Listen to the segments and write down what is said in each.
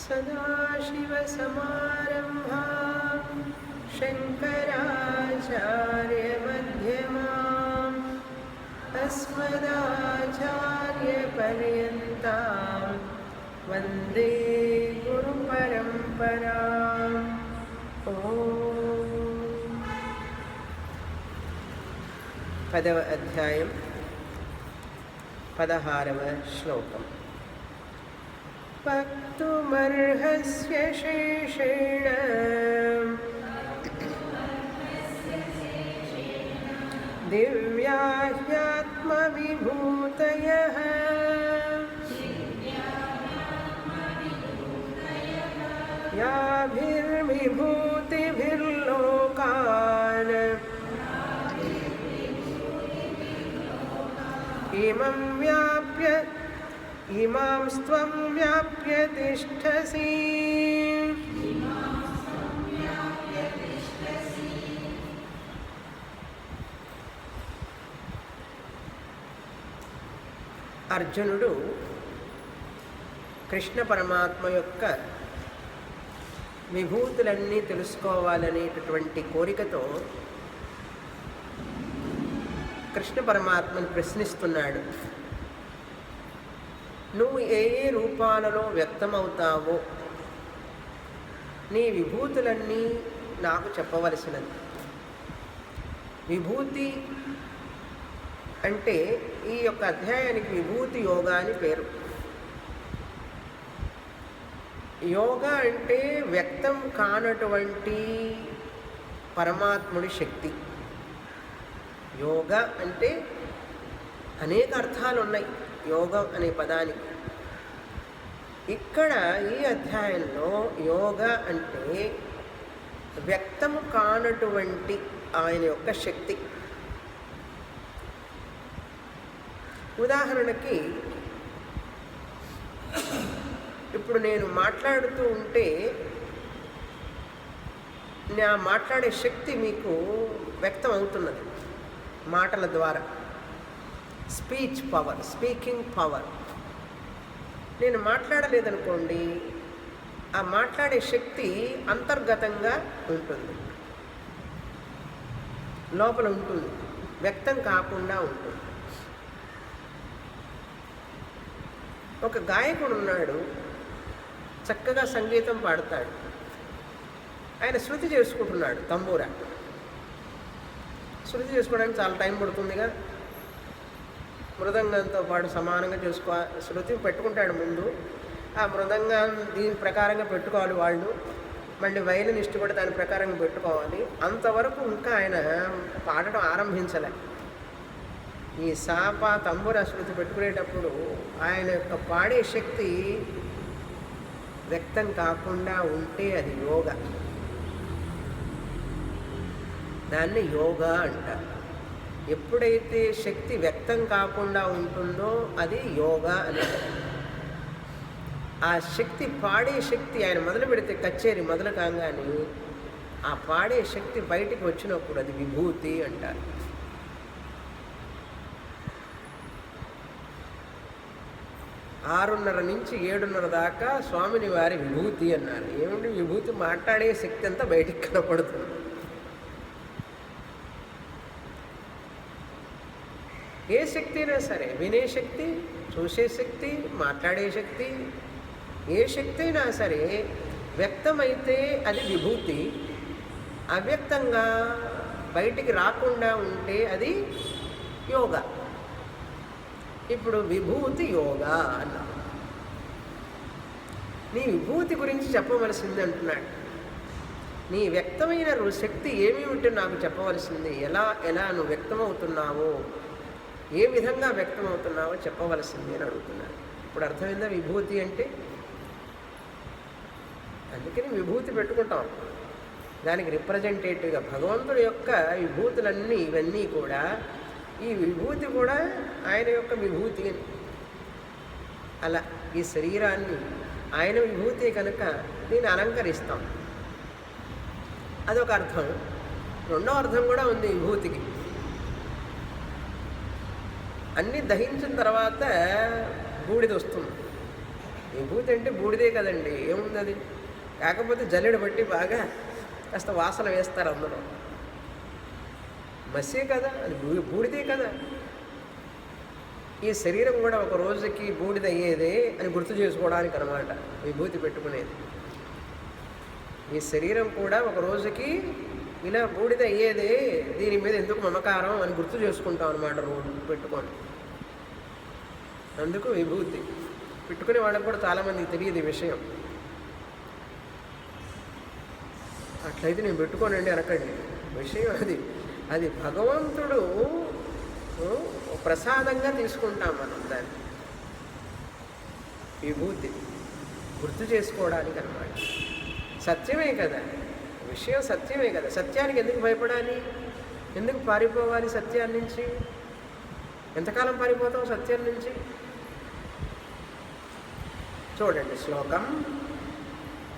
सदाशिवसमारम्भां शङ्कराचार्यमध्यमाम् अस्मदाचार्यपर्यन्तां वन्दे गुरुपरम्पराम्। पदव अध्यायं 16వ श्लोकम्। वक्तुमर्हस्य शेषेण दिव्या ह्यात्मविभूतयः याभिर्विभूतिभिर्लोकान् इमां त्वं व्याप्य तिष्ठसि। అర్జునుడు కృష్ణ పరమాత్మ యొక్క విభూతులన్నీ తెలుసుకోవాలనేటటువంటి కోరికతో కృష్ణ పరమాత్మను ప్రశ్నిస్తున్నాడు. నువ్వు ఏ ఏ రూపాలలో వ్యక్తమవుతావో నీ విభూతులన్నీ నాకు చెప్పవలసినది. విభూతి అంటే ఈ యొక్క అధ్యాయానికి విభూతి యోగా అని పేరు. యోగా అంటే వ్యక్తం కానటువంటి పరమాత్ముడి శక్తి. యోగా అంటే అనేక అర్థాలు ఉన్నాయి యోగం అనే పదానికి. ఇక్కడ ఈ అధ్యాయంలో యోగా అంటే వ్యక్తము కానటువంటి ఆయన యొక్క శక్తి. ఉదాహరణకి ఇప్పుడు నేను మాట్లాడుతూ ఉంటే నా మాట్లాడే శక్తి మీకు వ్యక్తం అవుతున్నది మాటల ద్వారా. Speech power, speaking power. నేను మాట్లాడలేదనుకోండి, ఆ మాట్లాడే శక్తి అంతర్గతంగా ఉంటుంది, లోపల ఉంటుంది, వ్యక్తం కాకుండా ఉంటుంది. ఒక గాయకుడు ఉన్నాడు, చక్కగా సంగీతం పాడతాడు. ఆయన శృతి చేసుకుంటున్నాడు తంబూరా. శృతి చేసుకోవడానికి చాలా టైం పడుతుందిగా. మృదంగంతో పాటు సమానంగా శృతి పెట్టుకుంటాడు ముందు. ఆ మృదంగం దీని ప్రకారంగా పెట్టుకోవాలి వాళ్ళు, మళ్ళీ వైలినిస్ట్ కూడా దాని ప్రకారంగా పెట్టుకోవాలి. అంతవరకు ఇంకా ఆయన పాడటం ఆరంభించలే. ఈ సాప తంబూరా శృతి పెట్టుకునేటప్పుడు ఆయన యొక్క పాడే శక్తి వ్యక్తం కాకుండా ఉంటే అది యోగా. దాన్ని యోగా అంటారు. ఎప్పుడైతే శక్తి వ్యక్తం కాకుండా ఉంటుందో అది యోగా అని. ఆ శక్తి, పాడే శక్తి ఆయన మొదలు పెడితే కచేరీ మొదలు కాగానే ఆ పాడే శక్తి బయటికి వచ్చినప్పుడు అది విభూతి అంటారు. 6:30 నుంచి 7:30 దాకా స్వామిని వారి విభూతి అన్నారు. ఏమిటి విభూతి? మాట్లాడే శక్తి అంతా బయటికి కనపడుతుంది. ఏ శక్తి అయినా సరే, వినే శక్తి, చూసే శక్తి, మాట్లాడే శక్తి, ఏ శక్తి అయినా సరే వ్యక్తమైతే అది విభూతి. అవ్యక్తంగా బయటికి రాకుండా ఉంటే అది యోగా. ఇప్పుడు విభూతి యోగా అన్నా. నీ విభూతి గురించి చెప్పవలసింది అంటున్నాడు. నీ వ్యక్తమైన శక్తి ఏమిటో నాకు చెప్పవలసింది. ఎలా నువ్వు వ్యక్తమవుతున్నావో, ఏ విధంగా వ్యక్తమవుతున్నావో చెప్పవలసింది అని అడుగుతున్నాడు. ఇప్పుడు అర్థమైందా విభూతి అంటే? అందుకని విభూతి పెట్టుకుంటాం. దానికి రిప్రజెంటేటివ్గా భగవంతుడి యొక్క విభూతులన్నీ, ఇవన్నీ కూడా, ఈ విభూతి కూడా ఆయన యొక్క విభూతి అని. అలా ఈ శరీరాన్ని ఆయన విభూతి కనుక దీన్ని అలంకరిస్తాం. అదొక అర్థం. రెండో అర్థం కూడా ఉంది విభూతికి. అన్నీ దహించిన తర్వాత బూడిద వస్తుంది. విభూతి అంటే బూడిదే కదండి, ఏముంది అది. కాకపోతే జల్లెడ బట్టి బాగా కాస్త వాసన వేస్తారు అందులో. మసే కదా, అది బూడిదే కదా. ఈ శరీరం కూడా ఒక రోజుకి బూడిద అయ్యేదే అని గుర్తు చేసుకోవడానికి అనమాట విభూతి పెట్టుకునేది. ఈ శరీరం కూడా ఒక రోజుకి ఇలా బూడిద అయ్యేదే, దీని మీద ఎందుకు మమకారం అని గుర్తు చేసుకుంటాం అనమాట రోజు పెట్టుకొని. అందుకు విభూతి పెట్టుకునే వాళ్ళకి కూడా చాలామందికి తెలియదు ఈ విషయం. అట్లయితే నేను పెట్టుకోనండి అనకండి. విషయం అది, అది భగవంతుడు ప్రసాదంగా తీసుకుంటాం మనం దాన్ని. విభూతి గుర్తు చేసుకోవడానికి అన్నమాట. సత్యమే కదా, విషయం సత్యమే కదా. సత్యానికి ఎందుకు భయపడాలి, ఎందుకు పారిపోవాలి సత్యాన్ని నుంచి? ఎంతకాలం పారిపోతాం సత్యం నుంచి? చూడండి శ్లోకం.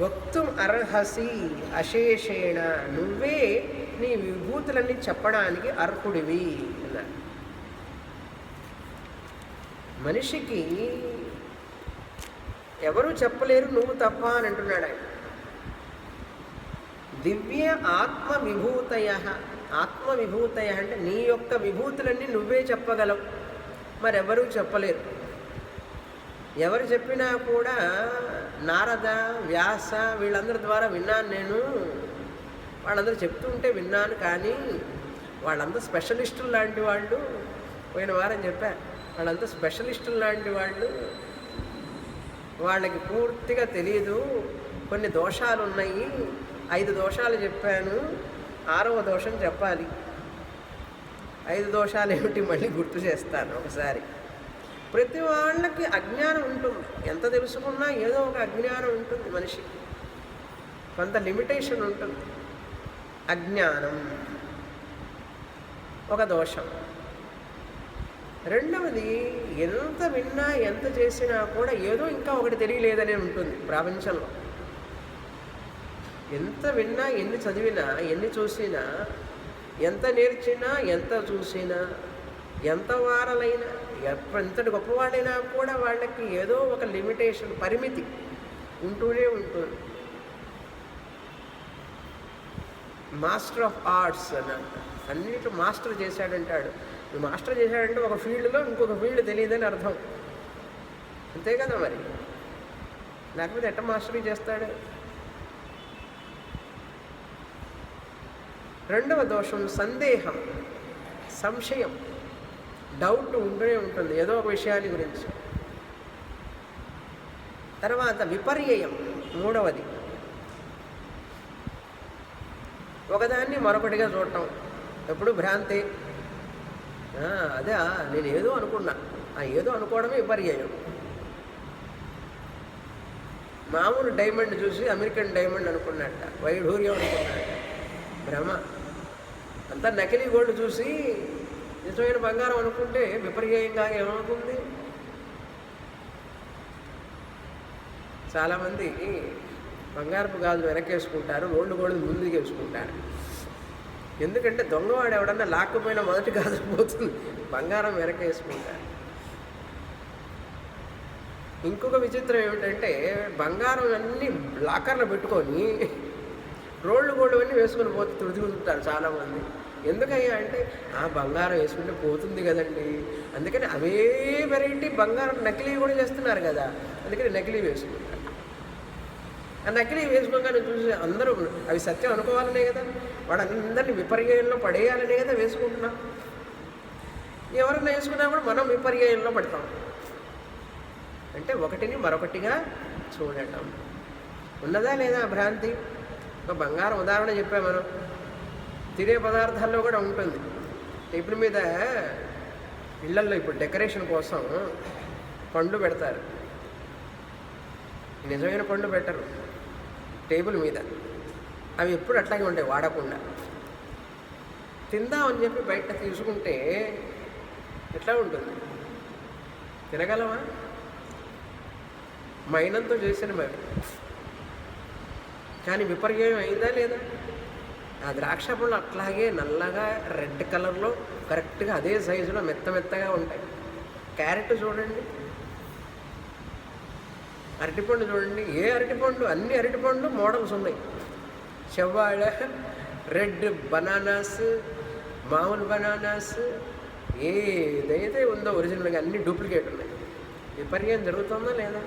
వక్తుం అర్హసి అశేషేణ, నువ్వే నీ విభూతులన్నీ చెప్పడానికి అర్హుడివి అన్నారు. మనిషికి ఎవరు చెప్పలేరు, నువ్వు తప్ప అని అంటున్నాడు ఆయన. దివ్య ఆత్మ విభూతయ, ఆత్మ విభూతయ అంటే నీ యొక్క విభూతులన్నీ నువ్వే చెప్పగలవు, మరెవరూ చెప్పలేరు. ఎవరు చెప్పినా కూడా నారద, వ్యాస వీళ్ళందరి ద్వారా విన్నాను నేను, వాళ్ళందరూ చెప్తుంటే విన్నాను, కానీ వాళ్ళందరూ స్పెషలిస్టులు లాంటి వాళ్ళు. పోయిన వారం చెప్పా, వాళ్ళంతా స్పెషలిస్టులు లాంటి వాళ్ళు, వాళ్ళకి పూర్తిగా తెలియదు, కొన్ని దోషాలు ఉన్నాయి. 5 దోషాలు చెప్పాను, 6వ దోషం చెప్పాలి. 5 దోషాలు ఏమిటి మళ్ళీ గుర్తు చేస్తాను ఒకసారి. ప్రతి వాళ్ళకి అజ్ఞానం ఉంటుంది, ఎంత తెలుసుకున్నా ఏదో ఒక అజ్ఞానం ఉంటుంది మనిషికి, కొంత లిమిటేషన్ ఉంటుంది. అజ్ఞానం ఒక దోషం. రెండవది, ఎంత విన్నా ఎంత చేసినా కూడా ఏదో ఇంకా ఒకటి తెలియలేదనే ఉంటుంది ప్రపంచంలో. ఎంత విన్నా, ఎన్ని చదివినా, ఎన్ని చూసినా, ఎంత నేర్చినా, ఎంత చూసినా, ఎంత వారలైనా, ఎంతటి గొప్పవాళ్ళైనా కూడా వాళ్ళకి ఏదో ఒక లిమిటేషన్, పరిమితి ఉంటూనే ఉంటుంది. మాస్టర్ ఆఫ్ ఆర్ట్స్ అని అంట, అన్నిటి మాస్టర్ చేశాడంటాడు. మాస్టర్ చేశాడంటే ఒక ఫీల్డ్లో ఇంకొక ఫీల్డ్ తెలియదని అర్థం, అంతే కదా మరి. లేకపోతే ఎట్ట మాస్టరీ చేస్తాడు? రెండవ దోషం సందేహం, సంశయం, డౌట్ ఉంటూనే ఉంటుంది ఏదో ఒక విషయాన్ని గురించి. తర్వాత విపర్యయం, మూడవది ఒకదాన్ని మరొకటిగా చూడటం, ఎప్పుడు భ్రాంతి. అదే నేను ఏదో అనుకున్నా, ఏదో అనుకోవడమే విపర్యయం. మామూలు డైమండ్ చూసి అమెరికన్ డైమండ్ అనుకున్నట్ట, వైఢూర్యం అనుకున్నట్ట, భ్రమ. అంతా నకిలీ గోల్డ్ చూసి నిజమైన బంగారం అనుకుంటే విపర్యంగా ఏమవుతుంది? చాలామంది బంగారపు గాజులు వెనకేసుకుంటారు, రోడ్డు గోల్డ్ ముందుకు వేసుకుంటారు. ఎందుకంటే దొంగవాడు ఎవడన్నా లాక్కుపోయినా మొదటి గాజు పోతుంది, బంగారం వెనకేసుకుంటారు. ఇంకొక విచిత్రం ఏమిటంటే బంగారం అన్నీ లాకర్లో పెట్టుకొని రోడ్లు గోల్డ్ అన్నీ వేసుకొని పోతే తిరుగుతుంటారు చాలామంది. ఎందుకయ్యా అంటే ఆ బంగారం వేసుకుంటే పోతుంది కదండి, అందుకని అవే వెరైటీ బంగారం నకిలీ కూడా చేస్తున్నారు కదా, అందుకని నకిలీ వేసుకుంటారు. ఆ నకిలీ వేసుకోగానే చూసి అందరూ అవి సత్యం అనుకోవాలనే కదా, వాళ్ళందరినీ విపర్యంలో పడేయాలనే కదా వేసుకుంటున్నాం. ఎవరన్నా వేసుకున్నా కూడా మనం విపర్యంలో పడతాం. అంటే ఒకటిని మరొకటిగా చూడటం. ఉన్నదా లేదా భ్రాంతి? ఒక బంగారం ఉదాహరణ చెప్పాం మనం. తినే పదార్థాల్లో కూడా ఉంటుంది. టేబుల్ మీద ఇళ్లల్లో ఇప్పుడు డెకరేషన్ కోసం పండ్లు పెడతారు, నిజమైన పండ్లు పెట్టరు టేబుల్ మీద. అవి ఎప్పుడు అట్లాగే ఉంటాయి, వాడకుండా. తిందామని చెప్పి బయట తీసుకుంటే ఎట్లా ఉంటుంది? తినగలమా? మైనంతో చేసినవి అవి. కానీ విపర్యం అయిందా లేదా? ఆ ద్రాక్ష పళ్ళు అట్లాగే నల్లగా రెడ్ కలర్లో కరెక్ట్గా అదే సైజులో మెత్తగా ఉంటాయి. క్యారెట్ చూడండి, అరటిపండు చూడండి, ఏ అరటిపండు, అన్ని అరటిపండ్లు మోడల్స్ ఉన్నాయి. చెవ్వాళ్ళ, రెడ్ బనానాస్, మామూలు బనానాస్, ఏదైతే ఉందో ఒరిజినల్గా అన్ని డూప్లికేట్ ఉన్నాయి. విపర్యం జరుగుతుందా లేదా?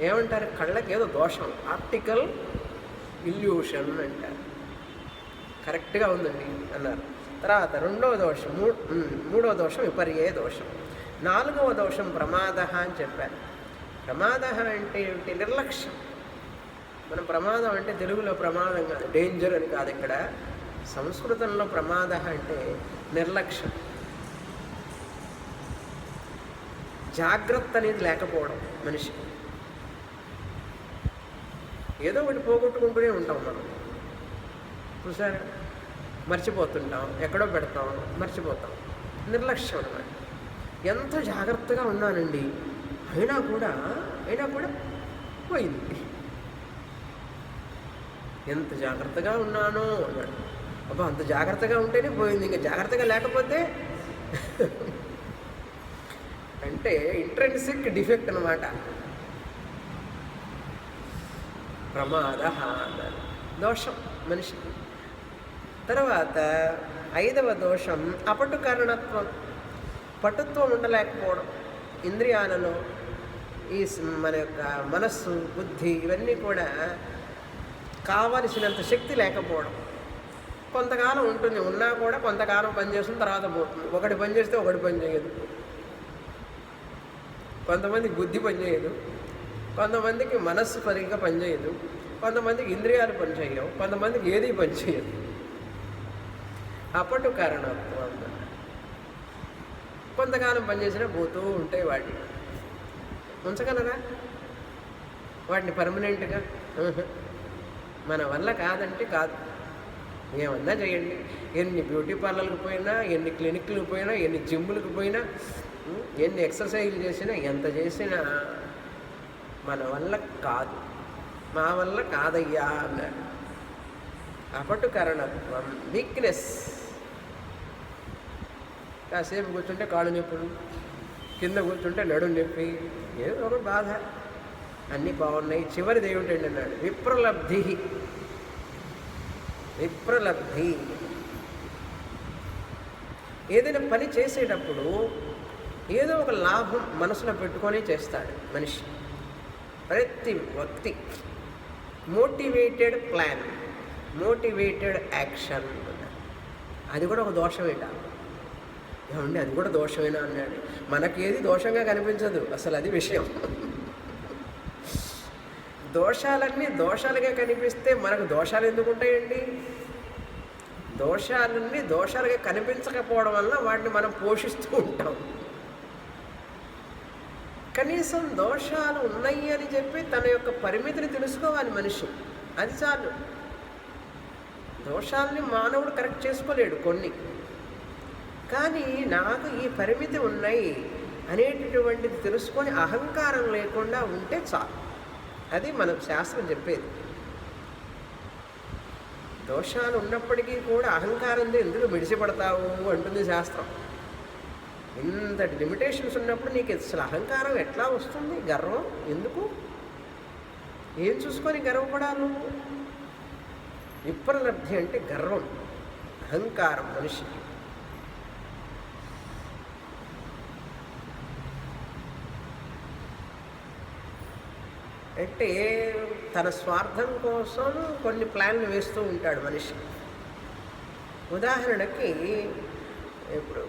ఏమంటారు? కళ్ళకి ఏదో దోషం, ఆప్టికల్ ఇల్యూషన్ అంటారు. కరెక్ట్గా ఉందండి అన్నారు. తర్వాత రెండవ దోషం, మూడవ దోషం విపర్యయ దోషం. నాలుగవ దోషం ప్రమాద అని చెప్పారు. ప్రమాద అంటే ఏమిటి? నిర్లక్ష్యం. మనం ప్రమాదం అంటే తెలుగులో ప్రమాదం కాదు, డేంజర్ అని కాదు. ఇక్కడ సంస్కృతంలో ప్రమాద అంటే నిర్లక్ష్యం, జాగ్రత్త అనేది లేకపోవడం మనిషికి. ఏదో ఒకటి పోగొట్టుకుంటూనే ఉంటాం మనం. చూసారా? మర్చిపోతుంటాం, ఎక్కడో పెడతాం, మర్చిపోతాం. నిర్లక్ష్యం అన్నమాట. ఎంత జాగ్రత్తగా ఉన్నానండి, అయినా కూడా పోయింది. ఎంత జాగ్రత్తగా ఉన్నానో అన్నాడు. అబ్బా, అంత జాగ్రత్తగా ఉంటేనే పోయింది, ఇంకా జాగ్రత్తగా లేకపోతే అంటే ఇంట్రెన్సిక్ డిఫెక్ట్ అన్నమాట. ప్రమాద అన్నారు. దోషం మనిషికి. తర్వాత 5వ దోషం అపటుకరణత్వం. పటుత్వం ఉండలేకపోవడం. ఇంద్రియాలలో ఈ మన యొక్క మనస్సు, బుద్ధి ఇవన్నీ కూడా కావలసినంత శక్తి లేకపోవడం. కొంతకాలం ఉంటుంది, ఉన్నా కూడా కొంతకాలం పనిచేస్తుంది, తర్వాత పోతుంది. ఒకటి పని చేస్తే ఒకటి పని చేయదు. కొంతమందికి బుద్ధి పనిచేయదు, కొంతమందికి మనస్సు సరిగ్గా పనిచేయదు, కొంతమందికి ఇంద్రియాలు పనిచేయవు, కొంతమందికి ఏది పనిచేయదు. అప్పటి కారణత్వం. కొంతకాలం పనిచేసినా పోతూ ఉంటాయి. వాటిని ఉంచగలరా? వాటిని పర్మనెంట్గా మన వల్ల కాదంటే కాదు. ఏమన్నా చేయండి, ఎన్ని బ్యూటీ పార్లర్లకు పోయినా, ఎన్ని క్లినిక్లకు పోయినా, ఎన్ని జిమ్లకు పోయినా, ఎన్ని ఎక్సర్సైజ్లు చేసినా, ఎంత చేసినా మన వల్ల కాదు. మా వల్ల కాదయ్యా అన్నాడు. అపటుకరణత్వం, వీక్నెస్. కాసేపు కూర్చుంటే కాళ్ళు నొప్పులు, కింద కూర్చుంటే నడుము నొప్పి, ఏదో ఒక బాధ. అన్నీ బాగున్నాయి. చివరిది ఏమిటండి అన్నాడు? విప్రలబ్ధి. విప్రలబ్ధి. ఏదైనా పని చేసేటప్పుడు ఏదో ఒక లాభం మనసులో పెట్టుకొని చేస్తాడు మనిషి. ప్రతి వ్యక్తి మోటివేటెడ్ ప్లాన్, మోటివేటెడ్ యాక్షన్. అది కూడా ఒక దోషమేట. ఏమండి, అది కూడా దోషమేనా అన్నాడు. మనకేది దోషంగా కనిపించదు అసలు, అది విషయం. దోషాలన్నీ దోషాలుగా కనిపిస్తే మనకు దోషాలు ఎందుకు ఉంటాయండి? దోషాలన్నీ దోషాలుగా కనిపించకపోవడం వల్ల వాటిని మనం పోషిస్తూ ఉంటాం. కనీసం దోషాలు ఉన్నాయి అని చెప్పి తన యొక్క పరిమితిని తెలుసుకోవాలి మనిషి. అది చాలు. దోషాలని మానవుడు కరెక్ట్ చేసుకోలేడు కొన్ని, కానీ నాకు ఈ పరిమితి ఉన్నాయి అనేటటువంటిది తెలుసుకొని అహంకారం లేకుండా ఉంటే చాలు. అది మన శాస్త్రం చెప్పేది. దోషాలు ఉన్నప్పటికీ కూడా అహంకారంతో ఎందుకు మిడిసిపడతావు అంటుంది శాస్త్రం. ఇంతటి లిమిటేషన్స్ ఉన్నప్పుడు నీకు అసలు అహంకారం ఎట్లా వస్తుంది? గర్వం ఎందుకు? ఏం చూసుకొని గర్వపడాలి నువ్వు? విప్రలబ్ధి అంటే గర్వం, అహంకారం మనిషికి. అంటే తన స్వార్థం కోసం కొన్ని ప్లాన్లు వేస్తూ ఉంటాడు మనిషి. ఉదాహరణకి ఇప్పుడు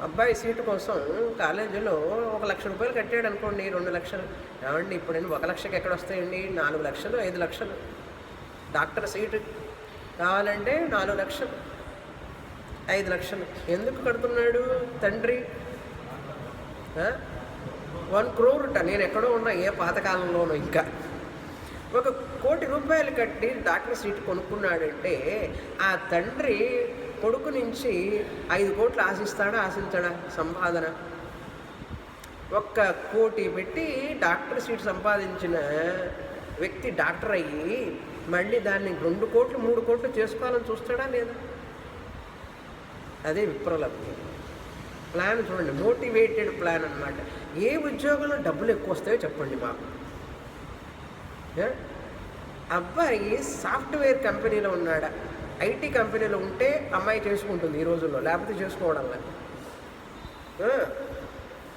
అబ్బాయి సీటు కోసం కాలేజీలో 1 లక్ష రూపాయలు కట్టాడు అనుకోండి, 2 లక్షలు. ఏమండి ఇప్పుడు 1 లక్షకి ఎక్కడ వస్తాయండి? 4 లక్షలు 5 లక్షలు. డాక్టర్ సీటు కావాలంటే 4 లక్షలు 5 లక్షలు. ఎందుకు కడుతున్నాడు తండ్రి? 1 crore. నేను ఎక్కడో ఉన్నా, ఏ పాతకాలంలోనూ. ఇంకా 1 కోటి రూపాయలు కట్టి డాక్టర్ సీటు కొనుక్కున్నాడంటే ఆ తండ్రి కొడుకు నుంచి 5 కోట్లు ఆశిస్తాడా, ఆశించడా? సంపాదన 1 కోటి పెట్టి డాక్టర్ సీట్ సంపాదించిన వ్యక్తి డాక్టర్ అయ్యి మళ్ళీ దాన్ని 2 కోట్లు 3 కోట్లు చేసుకోవాలని చూస్తాడా లేదా? అదే విప్రలబ్ధి. ప్లాన్ చూడండి, మోటివేటెడ్ ప్లాన్ అన్నమాట. ఏ ఉద్యోగంలో డబ్బులు ఎక్కువ వస్తాయో చెప్పండి మాకు. ఆ? అబ్బాయి సాఫ్ట్వేర్ కంపెనీలో ఉన్నాడా, ఐటీ కంపెనీలో ఉంటే అమ్మాయి చేసుకుంటుంది ఈ రోజుల్లో, లేకపోతే చేసుకోవడంలా. ఆ,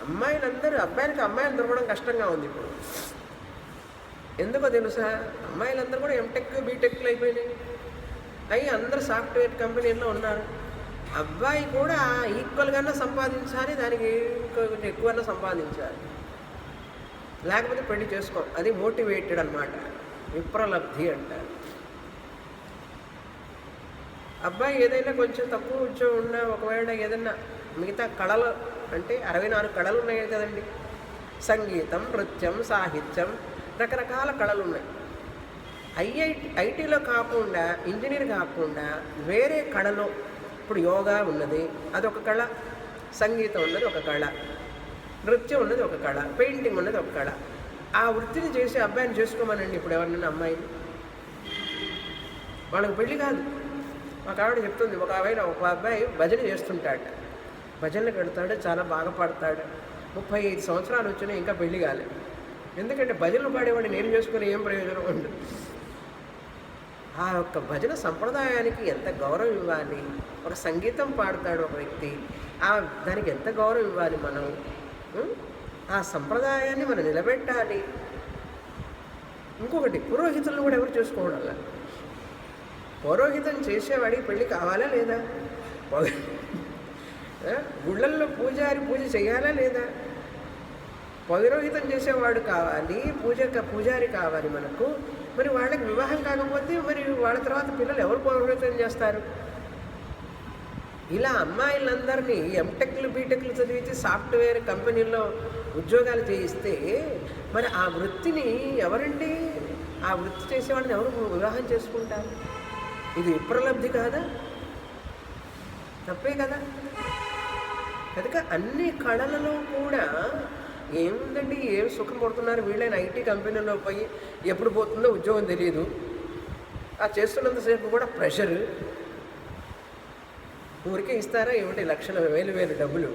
అబ్బాయిలకి అమ్మాయిలు దొరకడం కష్టంగా ఉంది ఇప్పుడు. ఎందుకో తెలుసా? అమ్మాయిలందరూ కూడా ఎంటెక్ బీటెక్లు అయిపోయినాయి, అవి అందరూ సాఫ్ట్వేర్ కంపెనీల్లో ఉన్నారు. అబ్బాయి కూడా ఈక్వల్గానే సంపాదించాలి, దానికి కొంచెం ఎక్కువన్నా సంపాదించాలి, లేకపోతే పెళ్లి చేసుకో. అది మోటివేటెడ్ అన్నమాట, విప్రలబ్ధి అంటారు. అబ్బాయి ఏదైనా కొంచెం తక్కువ ఉద్యోగం ఉన్నా, ఒకవేళ ఏదైనా మిగతా కళలు అంటే 64 కళలు ఉన్నాయి కదండి, సంగీతం, నృత్యం, సాహిత్యం, రకరకాల కళలు ఉన్నాయి. ఐటీలో కాకుండా, ఇంజనీర్ కాకుండా వేరే కళలో, ఇప్పుడు యోగా ఉన్నది, అదొక కళ, సంగీతం ఉన్నది ఒక కళ, నృత్యం ఉన్నది ఒక కళ, పెయింటింగ్ ఉన్నది ఒక కళ. ఆ వృత్తిని చేసి అబ్బాయిని చేసుకోమనండి ఇప్పుడు ఎవరినైనా అమ్మాయిని. వాళ్ళకి పెళ్ళి కాదు. ఒక ఆవిడ చెప్తుంది, ఒక అబ్బాయి భజన చేస్తుంటాడు, భజనలు కడతాడు, చాలా బాగా పాడతాడు, 35 సంవత్సరాలు వచ్చినా ఇంకా పెళ్లి కాలేదు. ఎందుకంటే భజనలు పాడేవాడిని నేను చేసుకుని ఏం ప్రయోజనం ఉండదు. ఆ యొక్క భజన సంప్రదాయానికి ఎంత గౌరవం ఇవ్వాలి. ఒక సంగీతం పాడతాడు ఒక వ్యక్తి, దానికి ఎంత గౌరవం ఇవ్వాలి మనం. ఆ సంప్రదాయాన్ని మనం నిలబెట్టాలి. ఇంకొకటి, పురోహితులను కూడా ఎవరు చేసుకోవడం. పౌరోహితం చేసేవాడికి పెళ్ళి కావాలా లేదా? గుళ్ళల్లో పూజ చేయాలా లేదా? పౌరోహితం చేసేవాడు కావాలి, పూజారి కావాలి మనకు. మరి వాళ్ళకి వివాహం కాకపోతే మరి వాళ్ళ తర్వాత పిల్లలు ఎవరు పౌరోహితం చేస్తారు? ఇలా అమ్మాయిలందరినీ ఎంటెక్లు బీటెక్లు చదివించి సాఫ్ట్వేర్ కంపెనీల్లో ఉద్యోగాలు చేయిస్తే మరి ఆ వృత్తిని ఎవరండి, ఆ వృత్తి చేసేవాడిని ఎవరు వివాహం చేసుకుంటారు? ఇది విప్రలబ్ధి కాదా? తప్పే కదా. కనుక అన్ని కళలలో కూడా ఏముందండి, ఏం సుఖం పడుతున్నారు వీళ్ళైనా. ఐటీ కంపెనీలో పోయి ఎప్పుడు పోతుందో ఉద్యోగం తెలియదు, ఆ చేస్తున్నంతసేపు కూడా ప్రెషరు. ఊరికే ఇస్తారా ఏమిటి, లక్షలు వేలు డబ్బులు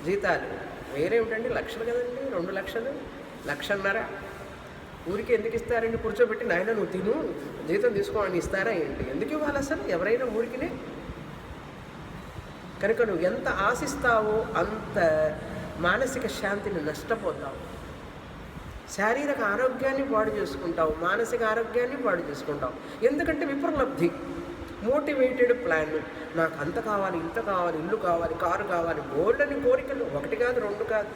జీతాలు వేరేమిటండి, లక్షలు కదండి, 2 లక్షలు, 1,50,000 ఊరికి ఎందుకు ఇస్తారండి? కూర్చోబెట్టి నాయన నువ్వు తిను, జీతం తీసుకోవాలని ఇస్తారా ఏంటి? ఎందుకు ఇవ్వాలి అసలు ఎవరైనా ఊరికినే? కనుక నువ్వు ఎంత ఆశిస్తావో అంత మానసిక శాంతిని నష్టపోతావు, శారీరక ఆరోగ్యాన్ని పాడు చేసుకుంటావు, మానసిక ఆరోగ్యాన్ని పాడు చేసుకుంటావు. ఎందుకంటే విప్రలబ్ధి, మోటివేటెడ్ ప్లాన్. నాకు అంత కావాలి, ఇంత కావాలి, ఇల్లు కావాలి, కారు కావాలి, బోల్డని కోరికలు, 1 కాదు 2 కాదు.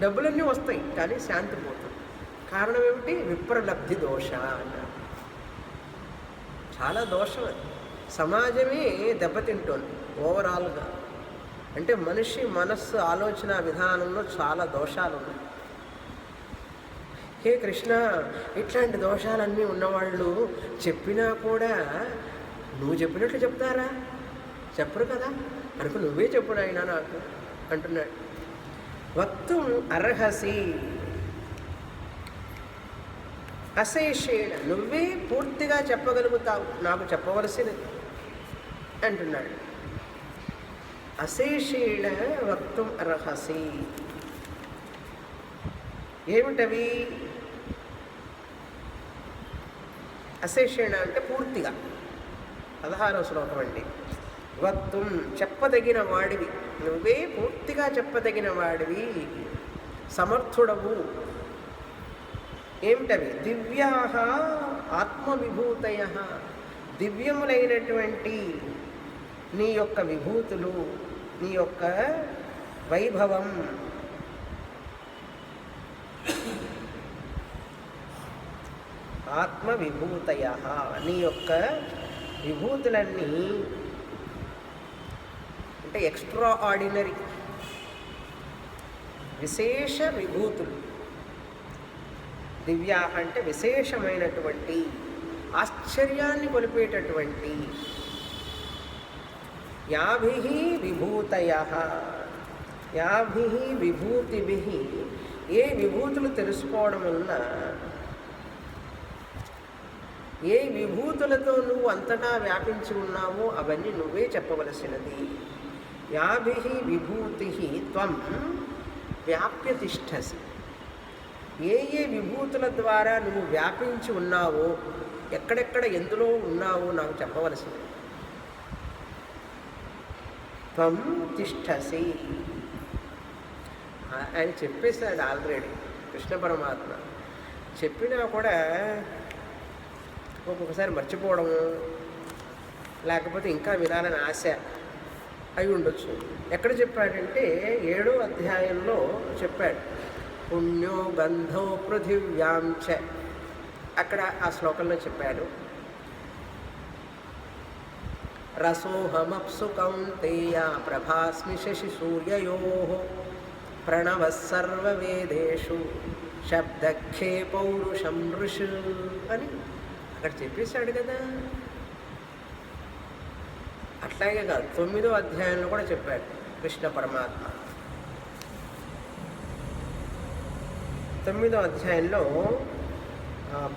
డబ్బులన్నీ వస్తాయి కానీ శాంతి పోతుంది. కారణం ఏమిటి? విప్రలబ్ధి దోష అన్నారు. చాలా దోషం అది. సమాజమే దెబ్బతింటోంది ఓవరాల్గా. అంటే మనిషి మనస్సు ఆలోచన విధానంలో చాలా దోషాలు ఉన్నాయి. హే కృష్ణ, ఇట్లాంటి దోషాలన్నీ ఉన్నవాళ్ళు చెప్పినా కూడా నువ్వు చెప్పినట్లు చెప్తారా? చెప్పరు కదా, అనుకు నువ్వే చెప్పు నాయనా నాకు అంటున్నాడు. వక్తుం అర్హసి అశేషేణ, నువ్వే పూర్తిగా చెప్పగలుగుతావు నాకు చెప్పవలసినది అంటున్నాడు. అశేషేణ వక్తుం అర్హసి. ఏమిటవి? అశేషేణ అంటే పూర్తిగా. 16వ శ్లోకం అండి. వక్తుం చెప్పదగిన వాడివి, నువ్వే పూర్తిగా చెప్పదగిన వాడివి, సమర్థుడవు. ఏమిటవి? దివ్యాహ ఆత్మవిభూతయ, దివ్యములైనటువంటి నీ యొక్క విభూతులు, నీ యొక్క వైభవం. ఆత్మవిభూతయ, నీ యొక్క విభూతులన్నీ అంటే ఎక్స్ట్రా ఆర్డినరీ, విశేష విభూతులు. దివ్యా అంటే విశేషమైనటువంటి, ఆశ్చర్యాన్ని కొలిపేటటువంటి. యాభిః విభూతయః, యాభిః విభూతిభిః, ఏ విభూతులు తెలుసుకోవడం వలన, ఏ విభూతులతో నువ్వు అంతటా వ్యాపించి ఉన్నావో అవన్నీ నువ్వే చెప్పవలసినది. యాభిః విభూతిః త్వం వ్యాప్య తిష్టసి. ఏ ఏ విభూతుల ద్వారా నువ్వు వ్యాపించి ఉన్నావో, ఎక్కడెక్కడ ఎందులో ఉన్నావో నాకు చెప్పవలసింది. త్వం తిష్టసి, ఆయన చెప్పేశాడు ఆల్రెడీ. కృష్ణ పరమాత్మ చెప్పినా కూడా ఒక్కొక్కసారి మర్చిపోవడము, లేకపోతే ఇంకా వినాలని ఆశ అయి ఉండొచ్చు. ఎక్కడ చెప్పాడంటే 7వ అధ్యాయంలో చెప్పాడు. పుణ్యో గంధో పృథివ్యాంచ, అక్కడ ఆ శ్లోకంలో చెప్పాడు. రసోహమప్సు కౌంతేయ ప్రభాస్మి శశి సూర్యయో ప్రణవ సర్వవేదేషు శబ్దఖ్యే పౌరుషం ఋషు అని అక్కడ చెప్పేశాడు కదా. అట్లాగే కాదు, 9వ అధ్యాయంలో కూడా చెప్పాడు కృష్ణ పరమాత్మ. 9వ అధ్యాయంలో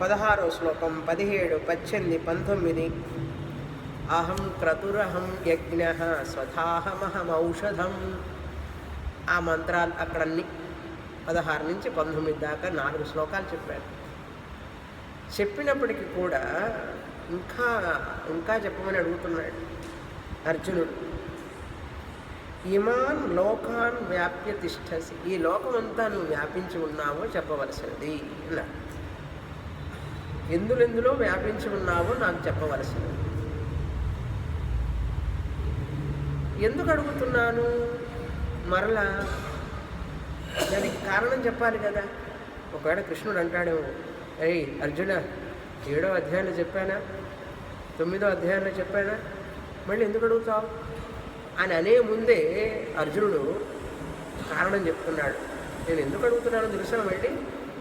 16వ శ్లోకం, 17, 18, 19 అహం క్రతురహం యజ్ఞ స్వధాహమహమౌషధం, ఆ మంత్రాలు అక్కడన్నీ 16 నుంచి 19 దాకా 4 శ్లోకాలు చెప్పాడు. చెప్పినప్పటికీ కూడా ఇంకా ఇంకా చెప్పమని అడుగుతున్నాడు అర్జునుడు. ఇమాన్ లోకాన్ వ్యాప్య తిష్టసి, ఈ లోకమంతా నువ్వు వ్యాపించి ఉన్నావో చెప్పవలసినది అన్నాడు. ఎందులో వ్యాపించి ఉన్నావో నాకు చెప్పవలసినది. ఎందుకు అడుగుతున్నాను మరలా, దానికి కారణం చెప్పాలి కదా. ఒకవేళ కృష్ణుడు అంటాడేమో, ఏయ్ అర్జున 7వ అధ్యాయంలో చెప్పానా, 9వ అధ్యాయంలో చెప్పానా, మళ్ళీ ఎందుకు అడుగుతావు అని అనే ముందే అర్జునుడు కారణం చెప్తున్నాడు. నేను ఎందుకు అడుగుతున్నానో తెలుసా, మళ్ళీ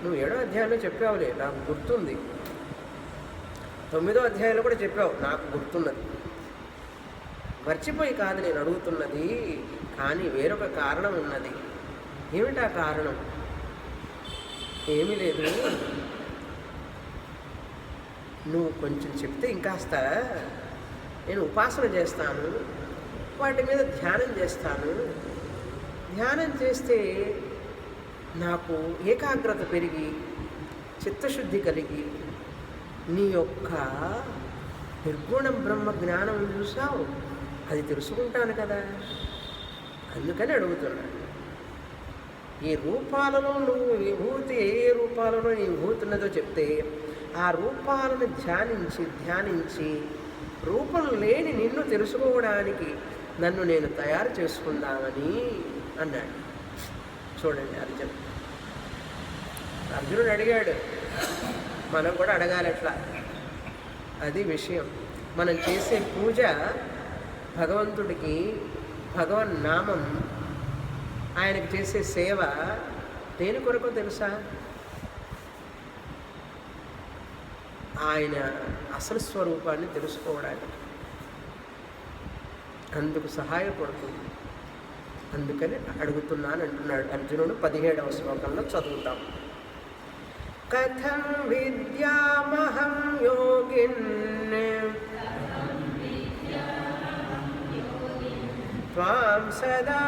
నువ్వు 7వ అధ్యాయంలో చెప్పావులే, నాకు గుర్తుంది. 9వ అధ్యాయంలో కూడా చెప్పావు, నాకు గుర్తున్నది. మర్చిపోయి కాదు నేను అడుగుతున్నది, కానీ వేరొక కారణం ఉన్నది. ఏమిటా కారణం? ఏమీ లేదు, నువ్వు కొంచెం చెప్తే ఇంకాస్త నేను ఉపాసన చేస్తాను, వాటి మీద ధ్యానం చేస్తాను. ధ్యానం చేస్తే నాకు ఏకాగ్రత పెరిగి చిత్తశుద్ధి కలిగి నీ యొక్క నిర్గుణ బ్రహ్మ జ్ఞానం చూసావు, అది తెలుసుకుంటాను కదా, అందుకని అడుగుతున్నాను. ఈ రూపాలలో నువ్వు విభూతి ఏ ఏ రూపాలలో నీ విభూతి ఉన్నదో చెప్తే ఆ రూపాలను ధ్యానించి రూపం లేని నిన్ను తెలుసుకోవడానికి నన్ను నేను తయారు చేసుకుందామని అన్నాడు. చూడండి అర్జునుడు అడిగాడు, మనం కూడా అడగాలి ఎట్లా. అది విషయం. మనం చేసే పూజ భగవంతుడికి, భగవన్నామం, ఆయనకు చేసే సేవ దేని కొరకు తెలుసా? ఆయన అసలు స్వరూపాన్ని తెలుసుకోవడానికి, అందుకు సహాయపడుతుంది. అందుకని అడుగుతున్నాను అంటున్నాడు అర్జునుడు. 17వ శ్లోకంలో చదువుతాం. కథం విద్యామహం యోగిన్ త్వాం సదా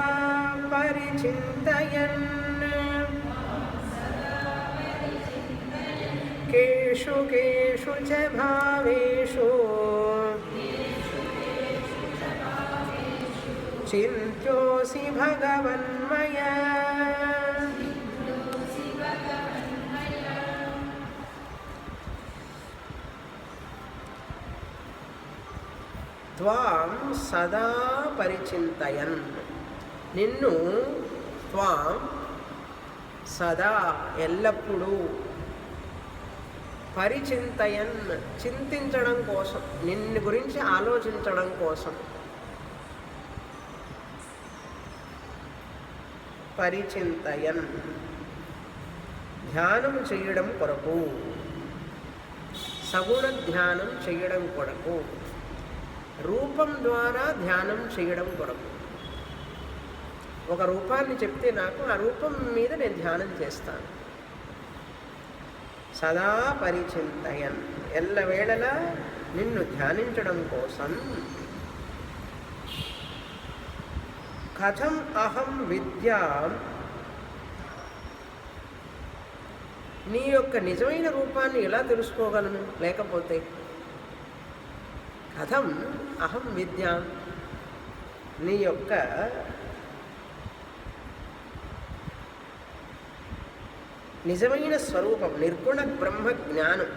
పరిచింతయన్ కేషు కేషు చ భావేషు చింత్యోసి భగవన్మయా. త్వాం సదా పరిచింతయన్, నిన్ను త్వాం సదా ఎల్లప్పుడూ, పరిచింతయన్ చింతించడం కోసం, నిన్ను గురించి ఆలోచించడం కోసం, పరిచింతయన్ ధ్యానం చేయడం కొరకు, సగుణ ధ్యానం చేయడం కొరకు, రూపం ద్వారా ధ్యానం చేయడం కొరకు. ఒక రూపాన్ని చెప్తే నాకు ఆ రూపం మీద నేను ధ్యానం చేస్తాను. సదా పరిచింతయన్ ఎల్లవేళలా నిన్ను ధ్యానించడం కోసం. కథం అహం విద్యాం నీ యొక్క నిజమైన రూపాన్ని ఎలా తెలుసుకోగలను? లేకపోతే కథం అహం విద్యాం, నీ యొక్క నిజమైన స్వరూపం నిర్గుణ బ్రహ్మ జ్ఞానం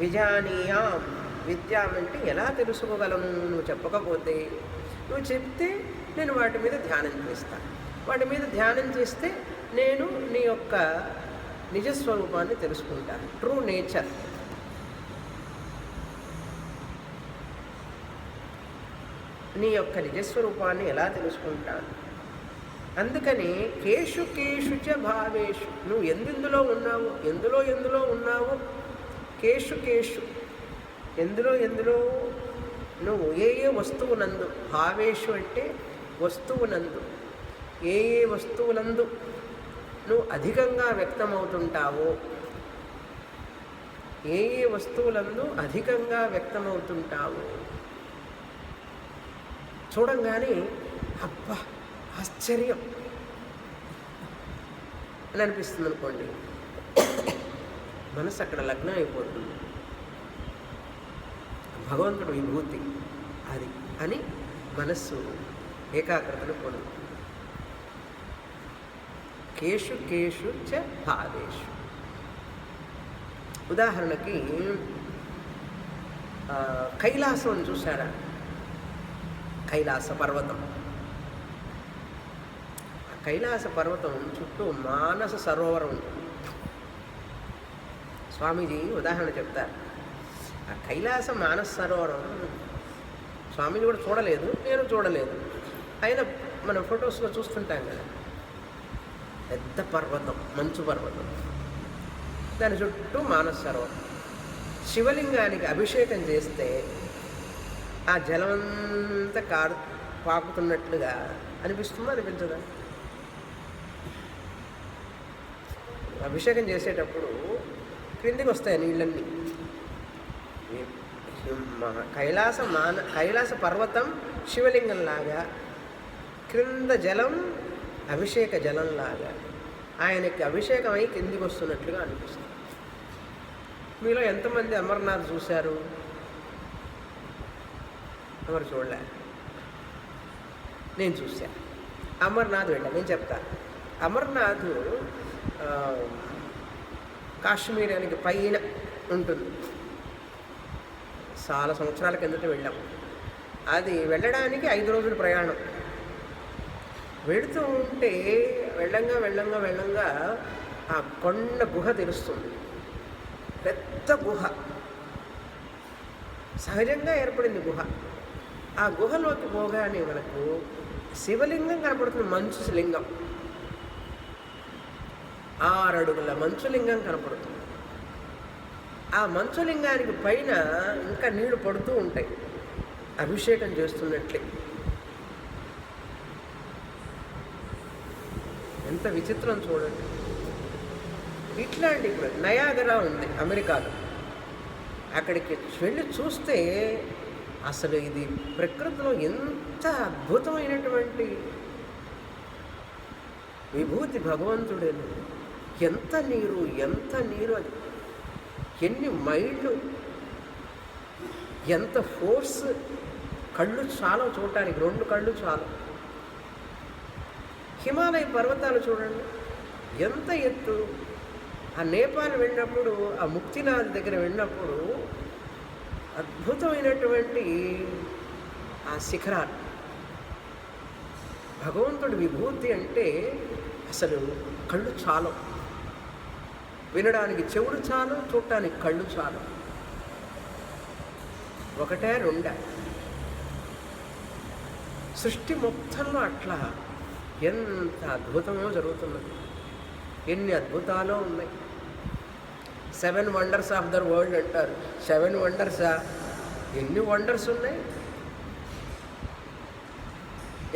విజానీయాం, విద్యాం అంటే ఎలా తెలుసుకోగలను? నువ్వు చెప్పకపోతే, నువ్వు చెప్తే నేను వాటి మీద ధ్యానం చేస్తాను. వాటి మీద ధ్యానం చేస్తే నేను నీ యొక్క నిజస్వరూపాన్ని తెలుసుకుంటాను, ట్రూ నేచర్. నీ యొక్క నిజస్వరూపాన్ని ఎలా తెలుసుకుంటాను? అందుకని కేషు కేషు చ భావేషు, నువ్వు ఎందులో ఉన్నావు, ఎందులో ఉన్నావు, కేషు కేషు ఎందులో నువ్వు ఏ వస్తువునందు, భావేషు అంటే వస్తువునందు, ఏ వస్తువులందు నువ్వు అధికంగా వ్యక్తమవుతుంటావో, ఏ వస్తువులందు అధికంగా వ్యక్తమవుతుంటావో చూడంగానే అబ్బా ఆశ్చర్యం అని అనిపిస్తుంది అనుకోండి, మనసు అక్కడ లగ్నం అయిపోతుంది. భగవంతుడు విభూతి అది అని మనస్సు ఏకాగ్రతను పొందు. కేషు కేషు చ భావేషు. ఉదాహరణకి కైలాసం చూసారా? కైలాస పర్వతం. ఆ కైలాస పర్వతం చుట్టూ మానస సరోవరం ఉంటుంది. స్వామీజీ ఉదాహరణ చెప్తారు. ఆ కైలాస మానస సరోవరం స్వామీజీ కూడా చూడలేదు, నేను చూడలేదు, అయినా మనం ఫొటోస్లో చూస్తుంటాం కదా. పెద్ద పర్వతం, మంచు పర్వతం, దాని చుట్టూ మానస సరోవరం. శివలింగానికి అభిషేకం చేస్తే ఆ జలమంతా పాకుతున్నట్లుగా అనిపిస్తుందా, అనిపించదా? అభిషేకం చేసేటప్పుడు క్రిందికి వస్తాయి నీళ్ళన్నీ. కైలాస పర్వతం శివలింగంలాగా, క్రింద జలం అభిషేక జలంలాగా ఆయనకి అభిషేకం అయి కిందికి వస్తున్నట్లుగా అనిపిస్తుంది. మీలో ఎంతమంది అమర్నాథ్ చూశారు? ఎవరు చూడలే? నేను చూశాను. అమర్నాథ్ వెళ్ళాను. నేను చెప్తాను. అమర్నాథ్ కాశ్మీరానికి పైన ఉంటుంది. చాలా సంవత్సరాల కిందట వెళ్ళాము. అది వెళ్ళడానికి 5 రోజుల ప్రయాణం. వెళుతూ ఉంటే వెళ్ళంగా ఆ కొండ గుహ తెలుస్తుంది. పెద్ద గుహ, సహజంగా ఏర్పడింది గుహ. ఆ గుహలోకి పోగానే మనకు శివలింగం కనపడుతుంది. మంచు లింగం, 6 అడుగుల మంచులింగం కనపడుతుంది. ఆ మంచులింగానికి పైన ఇంకా నీళ్లు పడుతూ ఉంటాయి, అభిషేకం చేస్తున్నట్లే. ఎంత విచిత్రం చూడండి. ఇట్లాంటి ఇప్పుడు నయాగరా ఉంది అమెరికాలో. అక్కడికి వెళ్ళి చూస్తే అసలు ఇది ప్రకృతిలో ఎంత అద్భుతమైనటువంటి విభూతి భగవంతుడేను. ఎంత నీరు అది, ఎన్ని మైళ్ళు, ఎంత ఫోర్స్. కళ్ళు చాలా చూడటానికి, 2 కళ్ళు చాలు. హిమాలయ పర్వతాలు చూడండి ఎంత ఎత్తు. ఆ నేపాల్ వెళ్ళినప్పుడు, ఆ ముక్తినాథ్ దగ్గర వెళ్ళినప్పుడు అద్భుతమైనటువంటి ఆ శిఖరాలు. భగవంతుడి విభూతి అంటే అసలు కళ్ళు చాలు, వినడానికి చెవులు చాలు, చూడటానికి కళ్ళు చాలు. 1, 2 సృష్టి మొత్తంలో అట్లా ఎంత అద్భుతమో జరుగుతున్నది. ఎన్ని అద్భుతాలు ఉన్నాయి. 7 వండర్స్ ఆఫ్ ద వరల్డ్ అంటారు. 7 వండర్సా? ఎన్ని వండర్స్ ఉన్నాయి.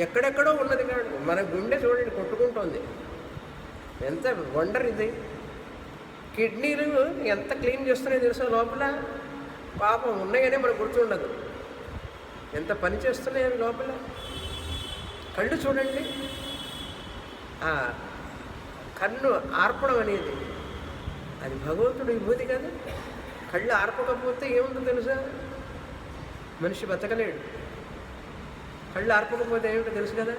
ఎక్కడెక్కడో ఉన్నది కాదు, మన గుండె చూడండి కొట్టుకుంటోంది. ఎంత వండర్ ఇది. కిడ్నీలు ఎంత క్లీన్ చేస్తున్నాయో తెలుసా లోపల. పాపం ఉన్నాయనే మనకు గుర్తుండదు, ఎంత పని చేస్తున్నాయని లోపల. కళ్ళు చూడండి, కన్ను ఆర్పడం అనేది అది భగవంతుడి విభూతి కదా. కళ్ళు ఆర్పకపోతే ఏముందో తెలుసా? మనిషి బతకలేడు. కళ్ళు ఆర్పకపోతే ఏమిటో తెలుసు కదా,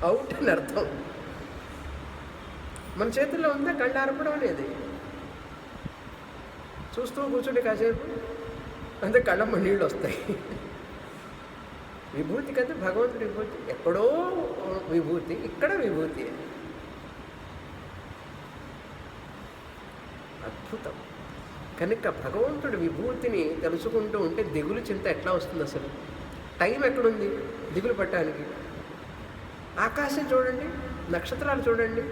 అవుట్ అని అర్థం. మన చేతుల్లో ఉందా కళ్ళు ఆర్పడం అనేది? చూస్తూ కూర్చుంటే కాసేపు అంతే కళ్ళమ్మ నీళ్ళు వస్తాయి. విభూతి కదా భగవంతుడి విభూతి. ఎక్కడో విభూతి, ఇక్కడ విభూతి. అద్భుతం. కనుక భగవంతుడి విభూతిని తెలుసుకుంటూ ఉంటే దిగులు చింత ఎట్లా వస్తుంది? అసలు టైం ఎక్కడుంది దిగులు పట్టడానికి? ఆకాశం చూడండి, నక్షత్రాలు చూడండి,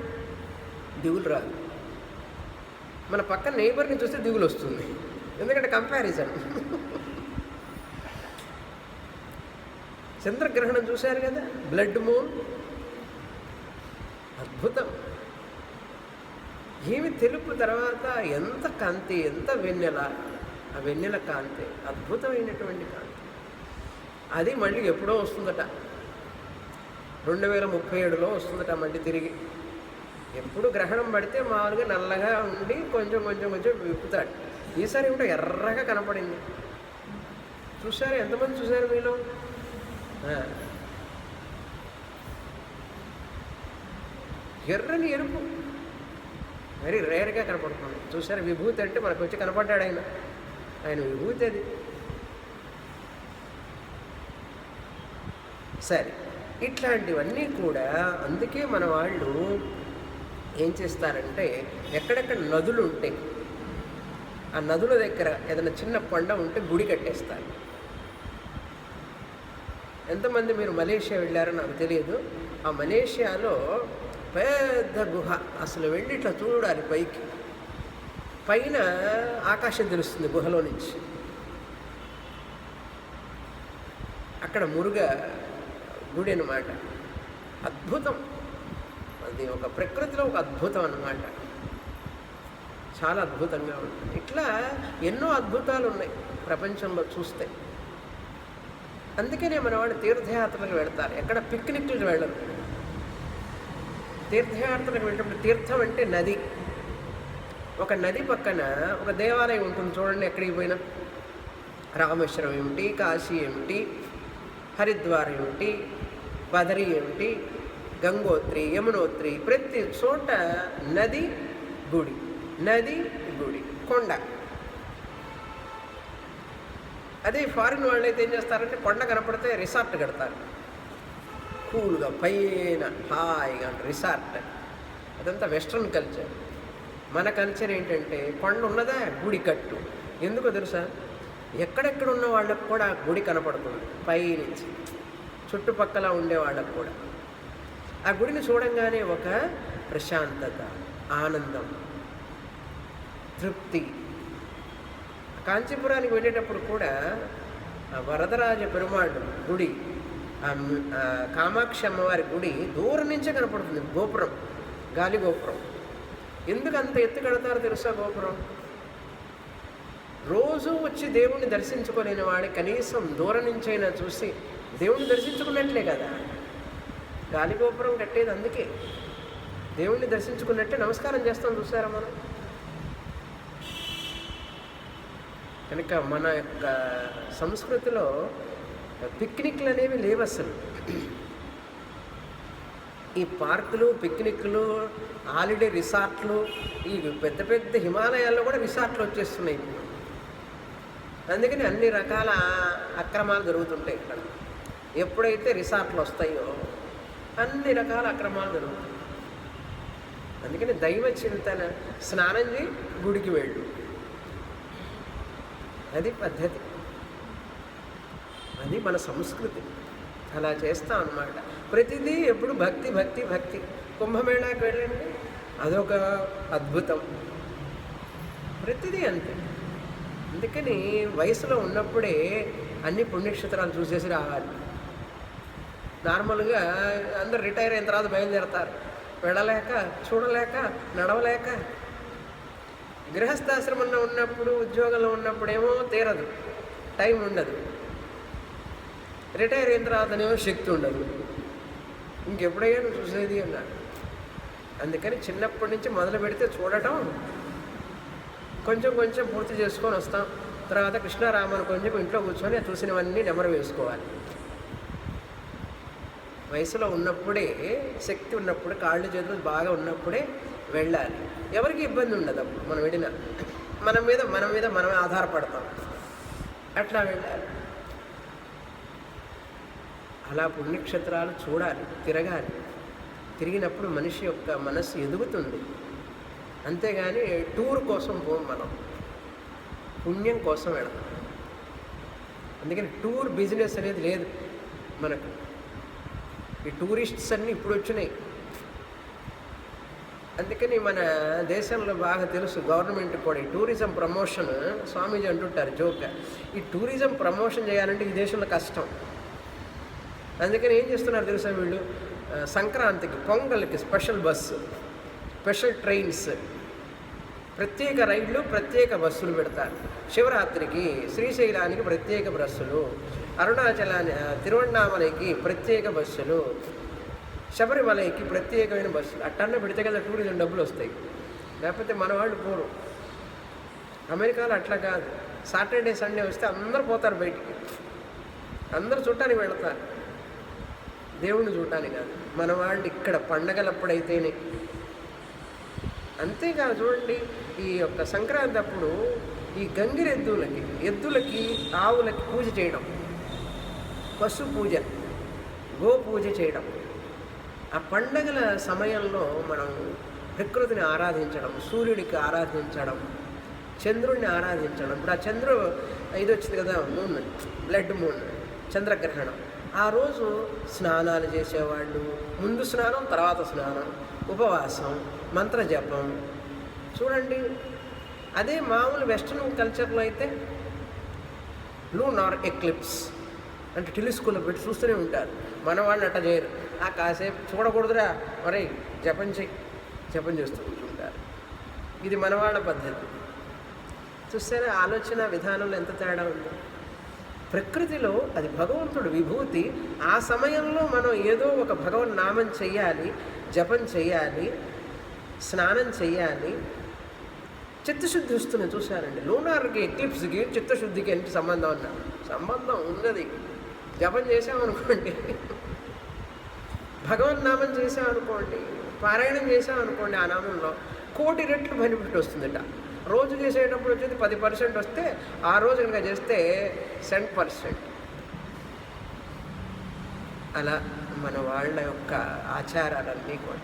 దిగులు రాదు. మన పక్కన నైబర్ని చూస్తే దిగులు వస్తుంది, ఎందుకంటే కంపారిజన్. చంద్రగ్రహణం చూశారు కదా, బ్లడ్ మూన్, అద్భుతం. ఏమి తెలుపు తర్వాత ఎంత కాంతి, ఎంత వెన్నెల, ఆ వెన్నెల కాంతి అద్భుతమైనటువంటి కాంతి. అది మళ్ళీ ఎప్పుడో వస్తుందట, 2037లో వస్తుందట మళ్ళీ తిరిగి. ఎప్పుడు గ్రహణం పడితే మామూలుగా నల్లగా ఉండి కొంచెం కొంచెం కొంచెం విప్పుతాడు. ఈసారి ఏమిటో ఎర్రగా కనపడింది. చూశారు? ఎంతమంది చూశారు మీలో? ఎర్రని ఎరుపు వెరీ రేర్గా కనపడుతుంది. చూసారు? విభూతి అంటే మనకు వచ్చి కనపడ్డాడు ఆయన, ఆయన విభూతి అది. సరే, ఇట్లాంటివన్నీ కూడా అందుకే మన వాళ్ళు ఏం చేస్తారంటే ఎక్కడెక్కడ నదులు ఉంటాయి ఆ నదుల దగ్గర ఏదైనా చిన్న కొండ ఉంటే గుడి కట్టేస్తారు. ఎంతమంది మీరు మలేషియా వెళ్ళారో నాకు తెలియదు. ఆ మలేషియాలో పెద్ద గుహ, అసలు వెళ్ళి ఇట్లా చూడాలి పైకి, పైన ఆకాశం తెలుస్తుంది గుహలో నుంచి. అక్కడ మురుగ గుడి అన్నమాట. అద్భుతం, అది ఒక ప్రకృతిలో ఒక అద్భుతం అన్నమాట. చాలా అద్భుతంగా ఉంటుంది. ఇట్లా ఎన్నో అద్భుతాలు ఉన్నాయి ప్రపంచంలో చూస్తే. అందుకనే మన వాళ్ళు తీర్థయాత్రలకు వెళ్తారు, ఎక్కడ పిక్నిక్లకు వెళ్ళరు. తీర్థయాత్రలకు వెళ్ళినప్పుడు, తీర్థం అంటే నది, ఒక నది పక్కన ఒక దేవాలయం ఉంటుంది చూడండి. ఎక్కడికి పోయినా రామేశ్వరం ఏమిటి, కాశీ ఏమిటి, హరిద్వార్ ఏమిటి, బదరి ఏమిటి, గంగోత్రి, యమునోత్రి, ప్రతి చోట నది గుడి, నది గుడి, కొండ. అదే ఫారిన్ వాళ్ళు అయితే ఏం చేస్తారంటే కొండ కనపడితే రిసార్ట్ కడతారు, కూల్గా పైన హాయిగా రిసార్ట్. అదంతా వెస్ట్రన్ కల్చర్. మన కల్చర్ ఏంటంటే కొండ ఉన్నదా గుడి కట్టు. ఎందుకో తెలుసా? ఎక్కడెక్కడ ఉన్న వాళ్ళకు కూడా గుడి కనపడుతుంది పైనుంచి, చుట్టుపక్కల ఉండే వాళ్ళకు కూడా. ఆ గుడిని చూడంగానే ఒక ప్రశాంతత, ఆనందం, తృప్తి. కాంచీపురానికి వెళ్ళేటప్పుడు కూడా వరదరాజ పెరుమాళ్ళు గుడి, కామాక్షి అమ్మవారి గుడి దూరం నుంచే కనపడుతుంది. గోపురం, గాలి గోపురం. ఎందుకు అంత ఎత్తు కడతారో తెలుసా? గోపురం రోజు వచ్చి దేవుణ్ణి దర్శించుకోలేని వాడి కనీసం దూరం నుంచైనా చూసి దేవుణ్ణి దర్శించుకున్నట్లే కదా గాలి గోపురం కట్టేది. అందుకే దేవుణ్ణి దర్శించుకున్నట్టే నమస్కారం చేస్తాం. చూసారా మనం? కనుక మన యొక్క సంస్కృతిలో పిక్నిక్లు అనేవి లేవు అసలు. ఈ పార్కులు, పిక్నిక్లు, హాలిడే రిసార్ట్లు, ఈ పెద్ద పెద్ద హిమాలయాల్లో కూడా రిసార్ట్లు వచ్చేస్తున్నాయి ఇప్పుడు. అందుకని అన్ని రకాల అక్రమాలు జరుగుతుంటాయి ఇక్కడ. ఎప్పుడైతే రిసార్ట్లు వస్తాయో అన్ని రకాల అక్రమాలు జరుగుతాయి. అందుకని దైవ చింతన, స్నానం చేయి, గుడికి వెళ్ళు, అది పద్ధతి. అది మన సంస్కృతి. అలా చేస్తాం అన్నమాట. ప్రతిదీ ఎప్పుడు భక్తి భక్తి భక్తి. కుంభమేళాకి వెళ్ళండి, అదొక అద్భుతం. ప్రతిదీ అంతే. అందుకని వయసులో ఉన్నప్పుడే అన్ని పుణ్యక్షేత్రాలు చూసేసి రావాలి. నార్మల్గా అందరు రిటైర్ అయిన తర్వాత బయలుదేరతారు, వెళ్ళలేక, చూడలేక, నడవలేక. గృహస్థాశ్రమంలో ఉన్నప్పుడు, ఉద్యోగంలో ఉన్నప్పుడేమో తీరదు, టైం ఉండదు. రిటైర్ అయిన తర్వాతనేమో శక్తి ఉండదు. ఇంకెప్పుడయ్యా నువ్వు చూసేది అన్నాడు. అందుకని చిన్నప్పటి నుంచి మొదలు పెడితే చూడటం, కొంచెం కొంచెం పూర్తి చేసుకొని వస్తాం. తర్వాత కృష్ణారామను కొంచెం ఇంట్లో కూర్చొని చూసినవన్నీ నెమరు వేసుకోవాలి. వయసులో ఉన్నప్పుడే, శక్తి ఉన్నప్పుడు, కాళ్ళు చేతులు బాగా ఉన్నప్పుడే వెళ్ళాలి. ఎవరికి ఇబ్బంది ఉండదు అప్పుడు మనం వెళ్ళినా. మన మీద మనమే ఆధారపడతాం. అట్లా వెళ్ళాలి. అలా పుణ్యక్షేత్రాలు చూడాలి, తిరగాలి. తిరిగినప్పుడు మనిషి యొక్క మనస్సు ఎదుగుతుంది. అంతేగాని టూర్ కోసం పోం మనం, పుణ్యం కోసం వెళతాం. అందుకని టూర్ బిజినెస్ అనేది లేదు మనకు. ఈ టూరిస్ట్స్ అన్నీ ఇప్పుడు వచ్చినాయి. అందుకని మన దేశంలో బాగా తెలుసు గవర్నమెంట్ కూడా ఈ టూరిజం ప్రమోషన్, స్వామీజీ అంటుంటారు జోక్గా, ఈ టూరిజం ప్రమోషన్ చేయాలంటే ఈ దేశంలో కష్టం. అందుకని ఏం చేస్తున్నారు తెలుసా వీళ్ళు, సంక్రాంతికి, పొంగల్కి స్పెషల్ బస్సు, స్పెషల్ ట్రైన్స్, ప్రత్యేక రైళ్లు, ప్రత్యేక బస్సులు పెడతారు. శివరాత్రికి శ్రీశైలానికి ప్రత్యేక బస్సులు, తిరువణ్ణామలైకి ప్రత్యేక బస్సులు, శబరిమలైకి ప్రత్యేకమైన బస్సులు. అట్టన్నా పెడితే కదా టూరిజం డబ్బులు వస్తాయి. లేకపోతే మన వాళ్ళు పోరు. అమెరికాలో అట్లా కాదు. సాటర్డే సండే వస్తే అందరూ పోతారు బయటికి, అందరూ చూడటానికి వెళతారు, దేవుణ్ణి చూడటానికి కాదు. మన వాళ్ళు ఇక్కడ పండగలప్పుడైతేనే. అంతేకాదు చూడండి, ఈ యొక్క సంక్రాంతి అప్పుడు ఈ ఎద్దులకి ఆవులకి పూజ చేయడం, పశు పూజ, గో పూజ చేయడం. ఆ పండగల సమయంలో మనం ప్రకృతిని ఆరాధించడం, సూర్యుడికి ఆరాధించడం, చంద్రుడిని ఆరాధించడం. ఇప్పుడు ఆ చంద్రుడు ఇది వచ్చింది కదా, మూన్, బ్లడ్ మూన్, చంద్రగ్రహణం. ఆ రోజు స్నానాలు చేసేవాళ్ళు, ముందు స్నానం, తర్వాత స్నానం, ఉపవాసం, మంత్రజపం. చూడండి, అదే మామూలు వెస్ట్రన్ కల్చర్లో అయితే లూనార్ ఎక్లిప్స్ అంటే టెలిస్కోప్ పెట్టి చూస్తూనే ఉంటారు. మన వాళ్ళు అట్ట చేయరు. కాసేపు చూడకూడదురా, మరి జపం చేస్తూ కూర్చుంటారు. ఇది మన వాళ్ళ పద్ధతి. చూస్తేనే ఆలోచన విధానంలో ఎంత తేడా ఉంది. ప్రకృతిలో అది భగవంతుడు విభూతి. ఆ సమయంలో మనం ఏదో ఒక భగవన్ నామం చెయ్యాలి, జపం చెయ్యాలి, స్నానం చెయ్యాలి. చిత్తశుద్ధి వస్తుంది. చూశారండి, లూనార్కి ఎక్లిప్స్కి చిత్తశుద్ధికి ఎంత సంబంధం అన్నా, సంబంధం ఉన్నది. జపం చేసామనుకోండి, భగవన్నామం చేసామనుకోండి, పారాయణం చేసామనుకోండి, ఆ నామంలో 1,000,000 రెట్లు బెనిఫిట్ వస్తుందట. రోజు చేసేటప్పుడు వచ్చేది 10% వస్తే, ఆ రోజు కనుక చేస్తే 100%. అలా మన వాళ్ళ యొక్క ఆచారాలన్నీ కూడా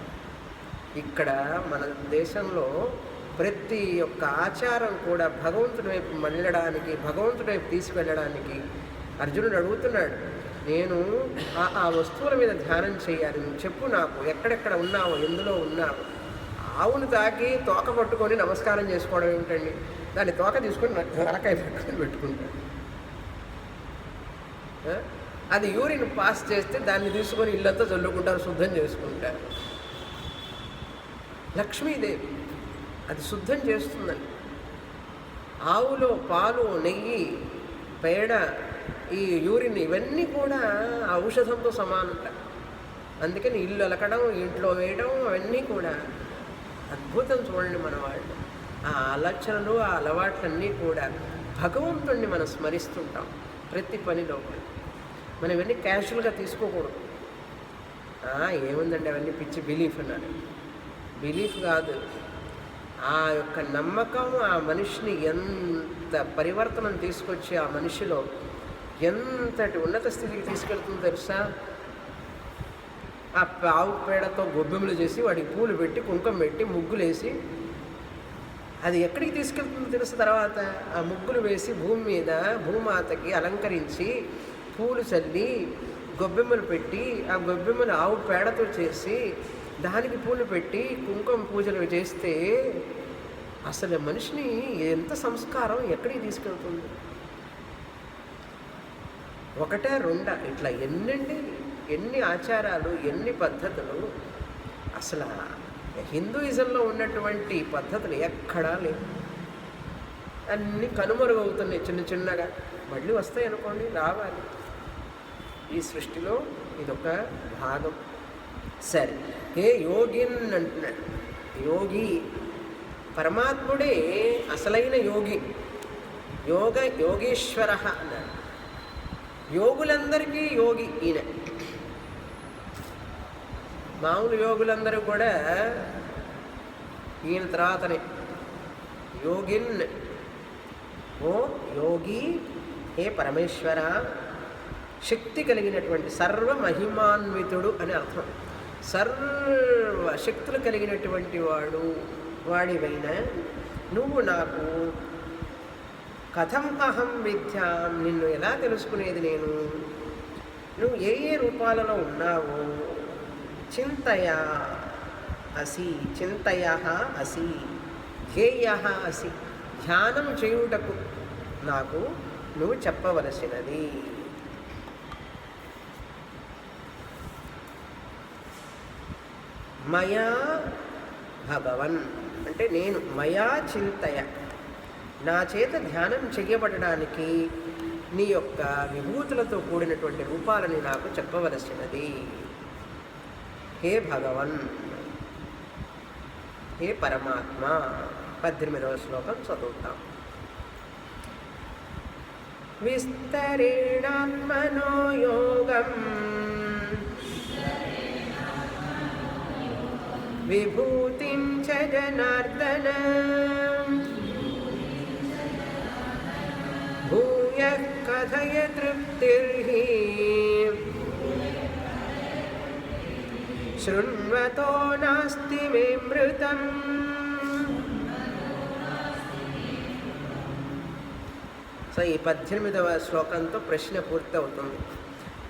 ఇక్కడ మన దేశంలో ప్రతి ఒక్క ఆచారం కూడా భగవంతుడి వైపు మళ్ళడానికి, భగవంతుడి వైపు తీసుకెళ్ళడానికి. అర్జునుడు అడుగుతున్నాడు, నేను ఆ వస్తువుల మీద ధ్యానం చేయాలి, నువ్వు చెప్పు నాకు, ఎక్కడెక్కడ ఉన్నావో, ఎందులో ఉన్నావు. ఆవును తాకి తోక పట్టుకొని నమస్కారం చేసుకోవడం ఏమిటండి? దాన్ని తోక తీసుకొని నరకాయ పెట్టుకుంటాడు. అది యూరిన్ పాస్ చేస్తే దాన్ని తీసుకొని ఇల్లంతా చల్లుకుంటారు, శుద్ధం చేసుకుంటారు. లక్ష్మీదేవి అది శుద్ధం చేస్తుందని. ఆవులో పాలు, నెయ్యి, పేడ, ఈ యూరిన్ ఇవన్నీ కూడా ఔషధంతో సమానంట. అందుకని ఇల్లు అలకడం, ఇంట్లో వేయడం, అవన్నీ కూడా అద్భుతం. చూడండి మన వాళ్ళు ఆ ఆలోచనలు, ఆ అలవాట్లన్నీ కూడా భగవంతుణ్ణి మనం స్మరిస్తుంటాం ప్రతి పనిలో. మనం ఇవన్నీ క్యాషువల్గా తీసుకోకూడదు. ఏముందండి అవన్నీ పిచ్చి బిలీఫ్ అన్నాడు. బిలీఫ్ కాదు, ఆ యొక్క నమ్మకం ఆ మనిషిని ఎంత పరివర్తనం తీసుకొచ్చి ఆ మనిషిలో ఎంతటి ఉన్నత స్థితికి తీసుకెళ్తుందో తెలుసా? ఆ ఆవు పేడతో గొబ్బెమ్మలు చేసి వాడికి పూలు పెట్టి, కుంకుమ పెట్టి, ముగ్గులు వేసి అది ఎక్కడికి తీసుకెళ్తుందో తెలుసు. తర్వాత ఆ ముగ్గులు వేసి భూమి మీద భూమాతకి అలంకరించి, పూలు చల్లి, గొబ్బెమ్మలు పెట్టి, ఆ గొబ్బెమ్మలు ఆవు పేడతో చేసి, దానికి పూలు పెట్టి కుంకుమ పూజలు చేస్తే అసలు మనిషిని ఎంత సంస్కారం ఎక్కడికి తీసుకెళ్తుంది? ఒకటే రెండా, ఇట్లా ఎన్ని ఆచారాలు, ఎన్ని పద్ధతులు. అసలు హిందూయిజంలో ఉన్నటువంటి పద్ధతులు ఎక్కడా లేవు. అన్నీ కనుమరుగవుతున్నాయి చిన్న చిన్నగా. మళ్ళీ వస్తాయి అనుకోండి, రావాలి. ఈ సృష్టిలో ఇదొక భాగం. సరే, ఏ యోగిన్ అంటున్నాడు. యోగి పరమాత్ముడే అసలైన యోగి, యోగేశ్వర అన్నాడు. యోగులందరికీ యోగి ఈయన. మామూలు యోగులందరూ కూడా ఈయన తర్వాతనే యోగిన్. ఓ యోగి, హే పరమేశ్వర, శక్తి కలిగినటువంటి సర్వమహిమాన్వితుడు అని అర్థం. సర్వ శక్తులు కలిగినటువంటి వాడివైన నువ్వు నాకు కథం అహం విద్యాం, నిన్ను ఎలా తెలుసుకునేది నేను, నువ్వు ఏ ఏ రూపాలలో ఉన్నావో చింతయా అసి, చింతయ అసి, ధ్యేయ అసి, ధ్యానం చేయుటకు నాకు నువ్వు చెప్పవలసినది. మయా భగవన్ అంటే నేను, మయా చింతయ, నా చేత ధ్యానం చెయ్యబడడానికి నీ యొక్క విభూతులతో కూడినటువంటి రూపాలని నాకు చెప్పవలసినది. హే భగవన్, హే పరమాత్మ. 18వ శ్లోకం చదువుతాం. విస్తరేణాత్మనో యోగం విభూతిం చ జనార్దన భూయః కథయ తృప్తిర్హి శృణ్వతో నాస్తి మే మృతం. సో ఈ 18వ శ్లోకంతో ప్రశ్న పూర్తి అవుతుంది.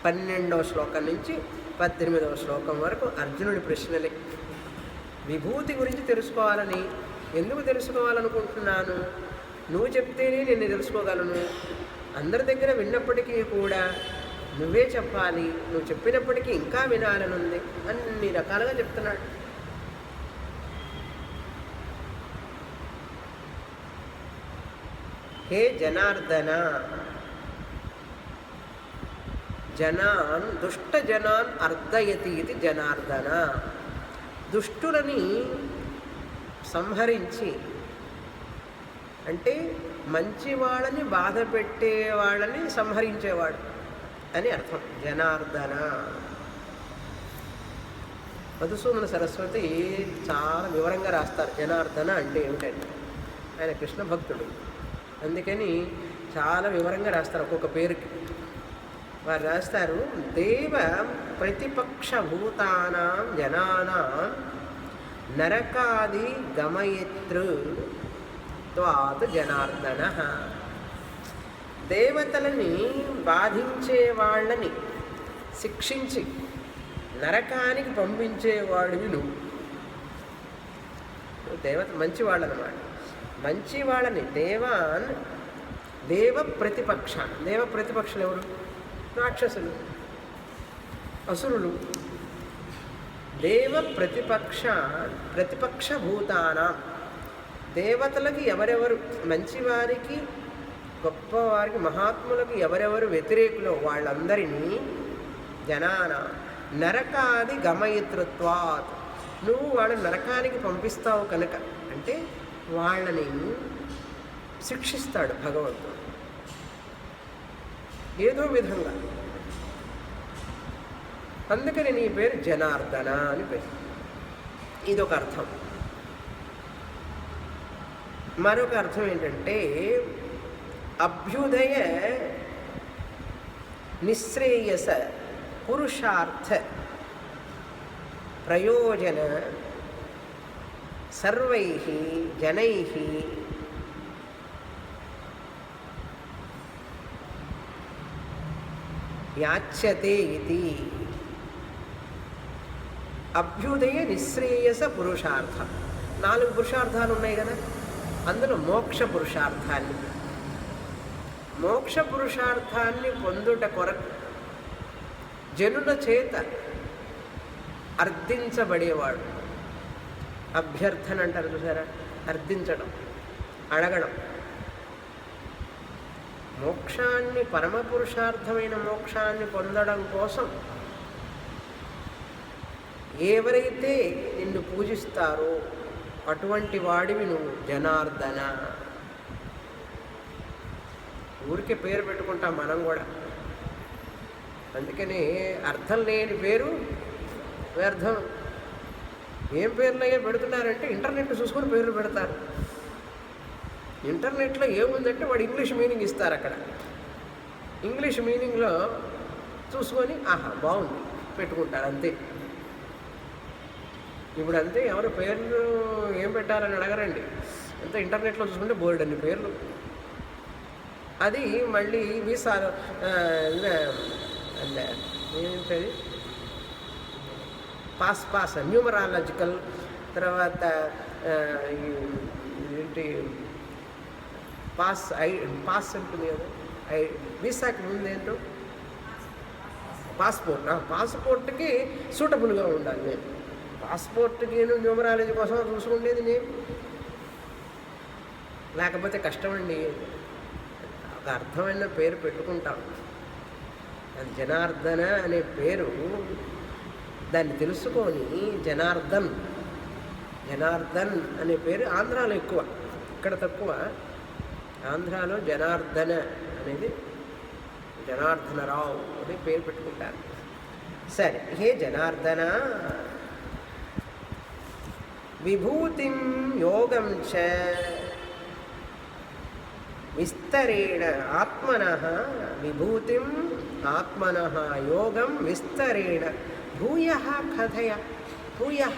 12వ శ్లోకం నుంచి 18వ శ్లోకం వరకు అర్జునుడి ప్రశ్నలే. విభూతి గురించి తెలుసుకోవాలని, ఎందుకు తెలుసుకోవాలనుకుంటున్నాను, నువ్వు చెప్తేనే నేను తెలుసుకోగలను, అందరి దగ్గర విన్నప్పటికీ కూడా నువ్వే చెప్పాలి, నువ్వు చెప్పినప్పటికీ ఇంకా వినాలని ఉంది, అన్ని రకాలుగా చెప్తున్నాడు. హే జనార్దన, జనాన్ దుష్ట జనాన్ అర్ధయతి ఇది జనార్దన. దుష్టులని సంహరించి అంటే మంచి వాళ్ళని బాధ పెట్టే వాళ్ళని సంహరించేవాడు అని అర్థం జనార్దన. మధుసూదన సరస్వతి చాలా వివరంగా రాస్తారు జనార్దన అంటే ఏమిటంటే. ఆయన కృష్ణ భక్తుడు, అందుకని చాలా వివరంగా రాస్తారు ఒక్కొక్క పేరుకి. వారు రాస్తారు, దేవ ప్రతిపక్ష భూతానాం జనానాం నరకాది గమయత్రు త్వాత్ జనార్దన. దేవతలని బాధించే వాళ్ళని శిక్షించి నరకానికి పంపించేవాడివి నువ్వు. దేవత మంచివాళ్ళనమాట. మంచి వాళ్ళని దేవాన్, దేవ ప్రతిపక్ష. దేవ ప్రతిపక్షులు ఎవరు? రాక్షసులు, అసురులు. దేవ ప్రతిపక్ష భూతానాం, దేవతలకి ఎవరెవరు, మంచివారికి గొప్పవారికి మహాత్ములకు ఎవరెవరు వ్యతిరేకులు వాళ్ళందరినీ జనాన నరకాది గమయతృత్వాత్, నువ్వు వాళ్ళని నరకానికి పంపిస్తావు కనుక, అంటే వాళ్ళని శిక్షిస్తాడు భగవంతుడు ఏదో విధంగా. అందుకని నీ పేరు జనార్దన అని పేరు. ఇదొక అర్థం. మరొక అర్థం ఏంటంటే అభ్యుదయ నిశ్రేయస పురుషార్థ ప్రయోజన సర్వైః జనైః యాచ్యతే ఇతి. అభ్యుదయ నిశ్రేయస పురుషార్థం, 4 పురుషార్థాలు ఉన్నాయి కదా, అందులో మోక్ష పురుషార్థాన్ని, మోక్ష పురుషార్థాన్ని పొందుట కొరకు జనుల చేత అర్థించబడేవాడు. అభ్యర్థన అంటారు చూసారా, అర్థించడం, అడగడం. మోక్షాన్ని, పరమ పురుషార్థమైన మోక్షాన్ని పొందడం కోసం ఎవరైతే నిన్ను పూజిస్తారో అటువంటి వాడివి నువ్వు జనార్దన. ఊరికే పేరు పెట్టుకుంటాం మనం కూడా. అందుకని అర్థం లేని పేరు వ్యర్థం. ఏం పేర్లయ్యా పెడుతున్నారంటే ఇంటర్నెట్ చూసుకొని పేర్లు పెడతారు. ఇంటర్నెట్లో ఏముందంటే వాడు ఇంగ్లీష్ మీనింగ్ ఇస్తారు. అక్కడ ఇంగ్లీష్ మీనింగ్లో చూసుకొని ఆహా బాగుంది పెట్టుకుంటారు అంతే. ఇప్పుడు అంతే, ఎవరు పేర్లు ఏం పెట్టాలని అడగరండి. అంతే ఇంటర్నెట్లో చూసుకుంటే బోర్డు అన్ని పేర్లు. అది మళ్ళీ వీసాలు ఏంటది పాస్ న్యూమరాలజికల్, తర్వాత ఏంటి పాస్ ఉంటుంది కదా, వీసాకి ముందు ఏంటో పాస్పోర్ట్కి సూటబుల్గా ఉండాలి. నేను పాస్పోర్ట్కి న్యూమరాలజీ కోసం చూసుకుండేది నేను. లేకపోతే కష్టమండి. ఒక అర్థమైన పేరు పెట్టుకుంటాం. అది జనార్దన అనే పేరు. దాన్ని తెలుసుకొని జనార్దన్ అనే పేరు ఆంధ్రాలో ఎక్కువ, ఇక్కడ తక్కువ. ఆంధ్రాలో జనార్దన అనేది జనార్దనరావు అనే పేరు పెట్టుకుంటారు. సరే, హే జనార్దన విభూతిం యోగం చ విస్తరేణ ఆత్మనః, విభూతిం ఆత్మనః యోగం విస్తరేణ భూయః కథయ. భూయః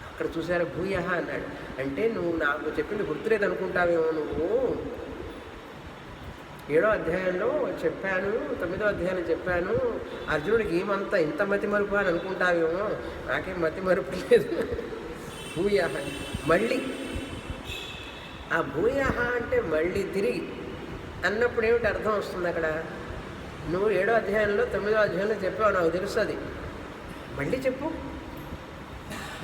అక్కడ చూసారా, భూయః అన్నాడు. అంటే నువ్వు నాకు చెప్పింది గుర్తులేదు అనుకుంటావేమో. నువ్వు 7వ అధ్యాయంలో చెప్పాను, 9వ అధ్యాయంలో చెప్పాను, అర్జునుడికి ఏమంతా ఇంత మతి మరుపు అని అనుకుంటావేమో. నాకేం మతి మరుపు లేదు. భూయః మళ్ళీ. ఆ భూయః అంటే మళ్ళీ తిరిగి అన్నప్పుడు ఏమిటి అర్థం వస్తుంది అక్కడ? నువ్వు 7వ అధ్యాయంలో 9వ అధ్యాయంలో చెప్పావు, నాకు తెలుస్తుంది. మళ్ళీ చెప్పు,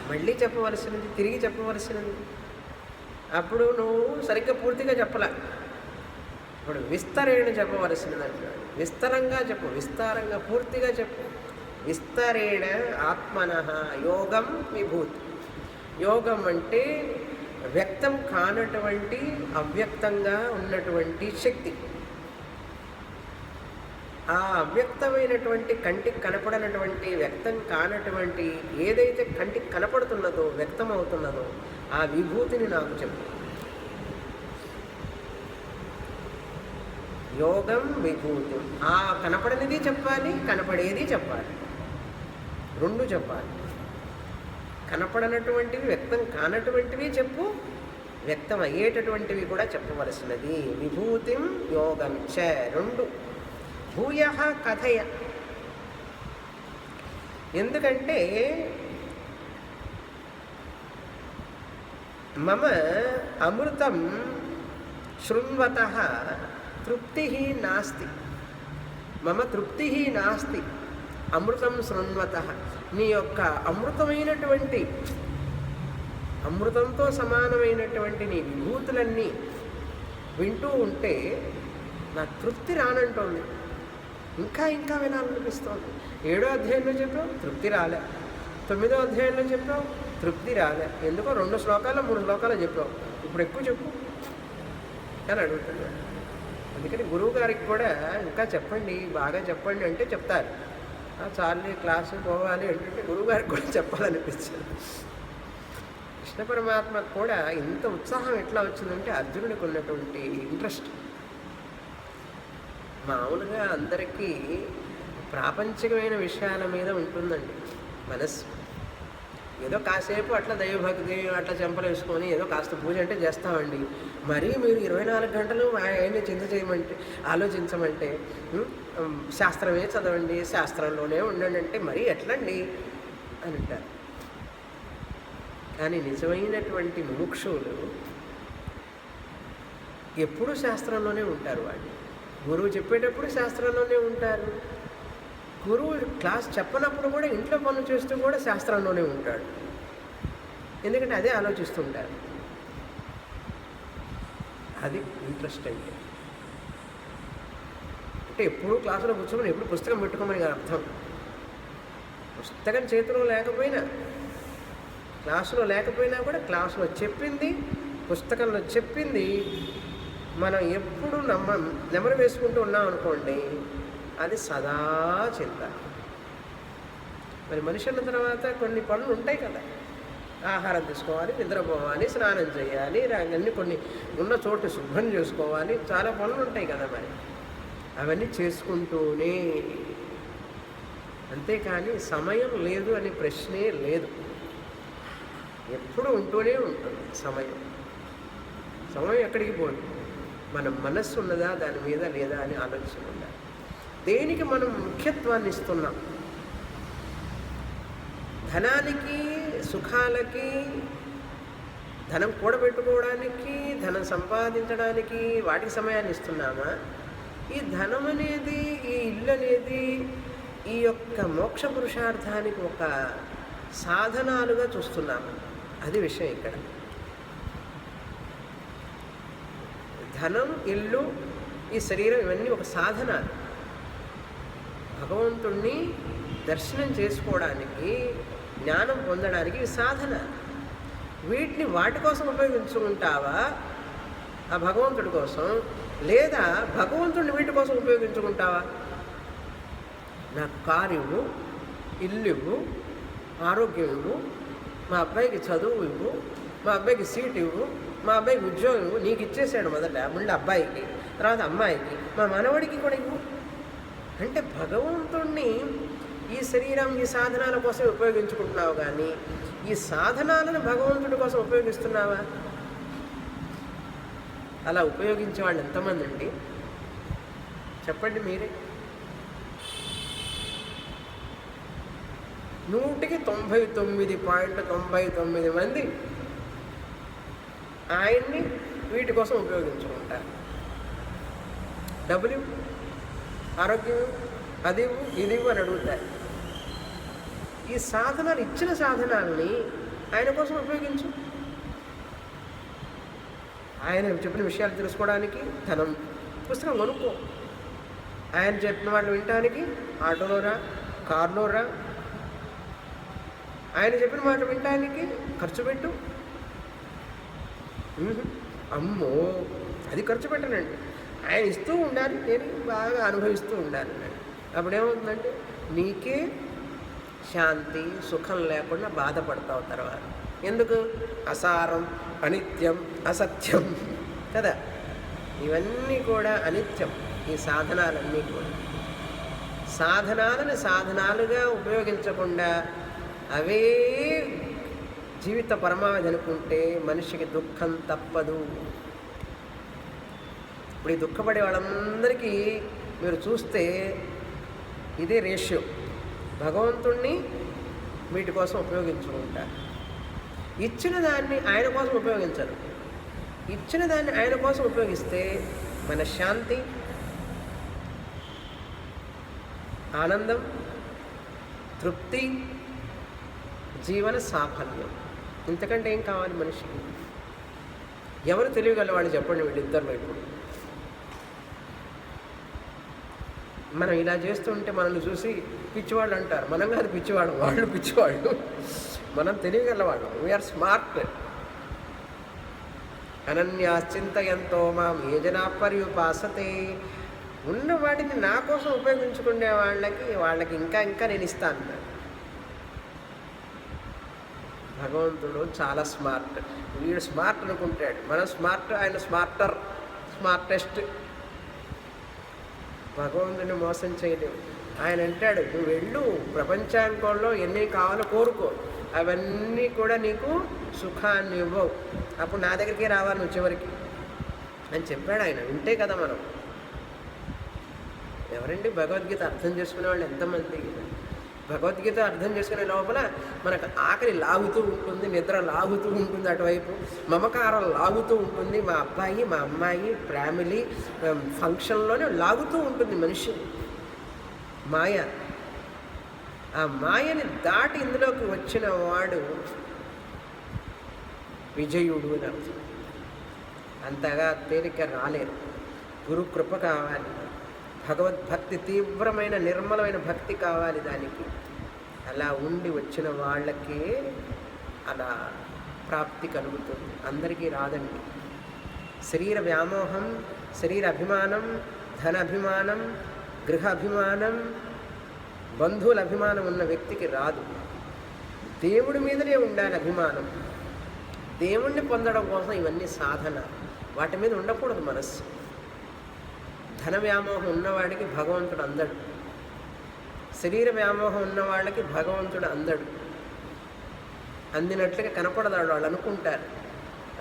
మళ్ళీ చెప్పవలసినది, తిరిగి చెప్పవలసినది. అప్పుడు నువ్వు సరిగ్గా పూర్తిగా చెప్పలే. ఇప్పుడు విస్తరేణ చెప్పవలసినది అంటున్నాడు. విస్తరంగా చెప్పు, విస్తారంగా పూర్తిగా చెప్పు. విస్తరేణ ఆత్మనః యోగం విభూతి. యోగం అంటే వ్యక్తం కానటువంటి, అవ్యక్తంగా ఉన్నటువంటి శక్తి. ఆ అవ్యక్తమైనటువంటి, కంటికి కనపడనటువంటి, వ్యక్తం కానటువంటి ఏదైతే కంటికి కనపడుతున్నదో, వ్యక్తం అవుతున్నదో ఆ విభూతిని నాకు చెప్పు. యోగం విభూతి. ఆ కనపడనిది చెప్పాలి, కనపడేది చెప్పాలి, రెండు చెప్పాలి. కనపడనటువంటివి, వ్యక్తం కానటువంటివి చెప్పు, వ్యక్తం అయ్యేటటువంటివి కూడా చెప్పవలసినది. విభూతిం యోగం చ, రెండు. భూయః కథయ. ఎందుకంటే మమ అమృతం శృణ్వతః తృప్తి నాస్తి. మమ తృప్తి నాస్తి అమృతం శృణ్వతః. నీ యొక్క అమృతమైనటువంటి, అమృతంతో సమానమైనటువంటి నీ విభూతులన్నీ వింటూ ఉంటే నా తృప్తి రానంటోంది. ఇంకా ఇంకా వినాలనిపిస్తోంది. 7వ అధ్యాయంలో చెప్పావు, తృప్తి రాలే. 9వ అధ్యాయంలో చెప్పావు, తృప్తి రాలే. ఎందుకో 2 శ్లోకాలు 3 శ్లోకాలు చెప్పావు, ఇప్పుడు ఎక్కువ చెప్పు అని అడుగుతున్నాడు. అందుకని గురువు గారికి కూడా ఇంకా చెప్పండి, బాగా చెప్పండి అంటే చెప్తారు. చాలు క్లాసు పోవాలి అంటే గురువుగారికి కూడా చెప్పాలనిపించింది. కృష్ణ పరమాత్మకు కూడా ఇంత ఉత్సాహం ఎట్లా వచ్చిందంటే అర్జునుడికి ఉన్నటువంటి ఇంట్రెస్ట్. మామూలుగా అందరికీ ప్రాపంచికమైన విషయాల మీద ఉంటుందండి మనస్సు. ఏదో కాసేపు అట్లా దైవభక్తి అట్లా చెంపలు వేసుకొని ఏదో కాస్త పూజ అంటే చేస్తామండి. మరీ మీరు 24 గంటలు ఆయన్ని చింత చేయమంటే, ఆలోచించమంటే, శాస్త్రమే చదవండి, శాస్త్రంలోనే ఉండండి అంటే మరీ ఎట్లండి అని అంటారు. కానీ నిజమైనటువంటి ముముక్షువులు ఎప్పుడూ శాస్త్రంలోనే ఉంటారు. వాళ్ళు గురువు చెప్పేటప్పుడు శాస్త్రంలోనే ఉంటారు. గురువు క్లాస్ చెప్పనప్పుడు కూడా ఇంట్లో పనులు చేస్తూ కూడా శాస్త్రంలోనే ఉంటాడు. ఎందుకంటే అదే ఆలోచిస్తుంటారు. అది ఇంట్రెస్ట్ అంటే ఎప్పుడూ క్లాసులో కూర్చోమని, ఎప్పుడు పుస్తకం పెట్టుకోమని అర్థం. పుస్తకం చేతిలో లేకపోయినా, క్లాసులో లేకపోయినా కూడా క్లాసులో చెప్పింది, పుస్తకంలో చెప్పింది మనం ఎప్పుడు నెమరు వేసుకుంటూ ఉన్నాం అనుకోండి, అది సదా చింత. మరి మనిషి అన్న తర్వాత కొన్ని పనులు ఉంటాయి కదా, ఆహారం తీసుకోవాలి, నిద్రపోవాలి, స్నానం చేయాలి, అన్నీ కొన్ని ఉన్న చోటు శుభ్రం చేసుకోవాలి, చాలా పనులు ఉంటాయి కదా. మరి అవన్నీ చేసుకుంటూనే, అంతేకాని సమయం లేదు అనే ప్రశ్నే లేదు. ఎప్పుడు ఉంటూనే ఉంటుంది సమయం. సమయం ఎక్కడికి పోదు. మన మనస్సు ఉన్నదా దాని మీద లేదా అని ఆలోచన ఉండాలి. దేనికి మనం ముఖ్యత్వాన్ని ఇస్తున్నాం? ధనానికి, సుఖాలకి, ధనం కూడబెట్టుకోవడానికి, ధనం సంపాదించడానికి వాటికి సమయాన్ని ఇస్తున్నామా? ఈ ధనం అనేది, ఈ ఇల్లు అనేది ఈ యొక్క మోక్ష పురుషార్థానికి ఒక సాధనాలుగా చూస్తున్నాము. అది విషయం ఇక్కడ. ధనం, ఇల్లు, ఈ శరీరం ఇవన్నీ ఒక సాధనాలు. భగవంతుణ్ణి దర్శనం చేసుకోవడానికి, జ్ఞానం పొందడానికి సాధన. వీటిని వాటి కోసం ఉపయోగించుకుంటావా ఆ భగవంతుడి కోసం, లేదా భగవంతుడిని వీటి కోసం ఉపయోగించుకుంటావా? నాకు కారు ఇవ్వు, ఇల్లు ఇవ్వు, ఆరోగ్యం ఇవ్వు, మా అబ్బాయికి చదువు ఇవ్వు, మా అబ్బాయికి సీట్ ఇవ్వు, మా అబ్బాయికి ఉద్యోగం ఇవ్వు. నీకు ఇచ్చేసాడు మొదట, ముందు అబ్బాయికి, తర్వాత అమ్మాయికి, మా మనవడికి కూడా ఇవ్వు. అంటే భగవంతుణ్ణి ఈ శరీరం, ఈ సాధనాల కోసం ఉపయోగించుకుంటున్నావు, కానీ ఈ సాధనాలను భగవంతుడి కోసం ఉపయోగిస్తున్నావా? అలా ఉపయోగించే వాళ్ళు ఎంతమంది అండి చెప్పండి మీరే. 100కి 99.99 మంది ఆయన్ని వీటి కోసం ఉపయోగించుకుంటారు. డబ్బులు, ఆరోగ్యం, అది ఇది అని అడుగుతారు. ఈ సాధనాలు, ఇచ్చిన సాధనాలని ఆయన కోసం ఉపయోగించు. ఆయన చెప్పిన విషయాలు తెలుసుకోవడానికి ధనం, పుస్తకం కొనుక్కో. ఆయన చెప్పిన వాళ్ళు వినటానికి ఆటోలో రా, కారులో రా. ఆయన చెప్పిన మాట వినటానికి ఖర్చు పెట్టు. అమ్మో, అది ఖర్చు పెట్టనండి, ఆయన ఇస్తూ ఉండాలి, నేను బాగా అనుభవిస్తూ ఉండాలి. అప్పుడేమవుతుందంటే నీకే శాంతి, సుఖం లేకుండా బాధపడతావు తర్వాత. ఎందుకు? అసారం, అనిత్యం, అసత్యం కదా. ఇవన్నీ కూడా అనిత్యం. ఈ సాధనాలన్నీ కూడా సాధనాలను సాధనాలుగా ఉపయోగించకుండా అవే జీవిత పరమావధి అనుకుంటే మనిషికి దుఃఖం తప్పదు. ఇప్పుడు ఈ దుఃఖపడే వాళ్ళందరికీ మీరు చూస్తే ఇదే రేషియో. భగవంతుణ్ణి వీటి కోసం ఉపయోగించుకుంటారు. ఇచ్చిన దాన్ని ఆయన కోసం ఉపయోగించరు. ఇచ్చిన దాన్ని ఆయన కోసం ఉపయోగిస్తే మన శాంతి, ఆనందం, తృప్తి, జీవన సాఫల్యం. ఇంతకంటే ఏం కావాలి మనిషికి? ఎవరు తెలియగలవాళ్ళు చెప్పండి వీళ్ళిద్దరు వైపు. మనం ఇలా చేస్తుంటే మనల్ని చూసి పిచ్చివాళ్ళు అంటారు. మనం కాదు పిచ్చివాడు, వాళ్ళు పిచ్చివాళ్ళు. మనం తెలియగలవాళ్ళం. We are smart. అనన్యాశ్చింతయంతో మాం ఏ జనా పర్యుపాసతే. ఉన్న వాటిని నా కోసం ఉపయోగించుకునే వాళ్ళకి ఇంకా ఇంకా నేను ఇస్తాను. భగవంతుడు చాలా స్మార్ట్. వీడు స్మార్ట్ అనుకుంటాడు, మనం స్మార్ట్, ఆయన స్మార్టర్, స్మార్టెస్ట్. భగవంతుని మోసం చేయలేవు. ఆయన అంటాడు, నువ్వు వెళ్ళు, ప్రపంచాంకంలో ఎన్ని కావాలో కోరుకో, అవన్నీ కూడా నీకు సుఖాన్ని ఇవ్వవు, అప్పుడు నా దగ్గరికి రావాలి నువ్వు చివరికి అని చెప్పాడు ఆయన. వింటే కదా మనం. ఎవరండి భగవద్గీత అర్థం చేసుకునే వాళ్ళు ఎంతమంది? భగవద్గీత అర్థం చేసుకునే లోపల మనకు ఆకలి లాగుతూ ఉంటుంది, నిద్ర లాగుతూ ఉంటుంది, అటువైపు మమకారం లాగుతూ ఉంటుంది, మా అబ్బాయి మా అమ్మాయి ఫ్యామిలీ ఫంక్షన్లోనే లాగుతూ ఉంటుంది మనిషి. మాయ. ఆ మాయని దాటి ఇందులోకి వచ్చిన వాడు విజయుడు అని అర్థం. అంతగా తేలిక రాలేరు. గురు కృప కావాలి, భగవద్భక్తి, తీవ్రమైన నిర్మలమైన భక్తి కావాలి. దానికి అలా ఉండి వచ్చిన వాళ్ళకే అలా ప్రాప్తి కలుగుతుంది, అందరికీ రాదండి. శరీర వ్యామోహం, శరీర అభిమానం, ధన అభిమానం, గృహ అభిమానం, బంధువుల అభిమానం ఉన్న వ్యక్తికి రాదు. దేవుడి మీదనే ఉండాలి అభిమానం. దేవుణ్ణి పొందడం కోసం ఇవన్నీ సాధన, వాటి మీద ఉండకూడదు మనస్సు. ధన వ్యామోహం ఉన్నవాడికి భగవంతుడు అందడు, శరీర వ్యామోహం ఉన్నవాళ్ళకి భగవంతుడు అందడు. అందినట్లుగా కనపడదాడు, వాళ్ళు అనుకుంటారు.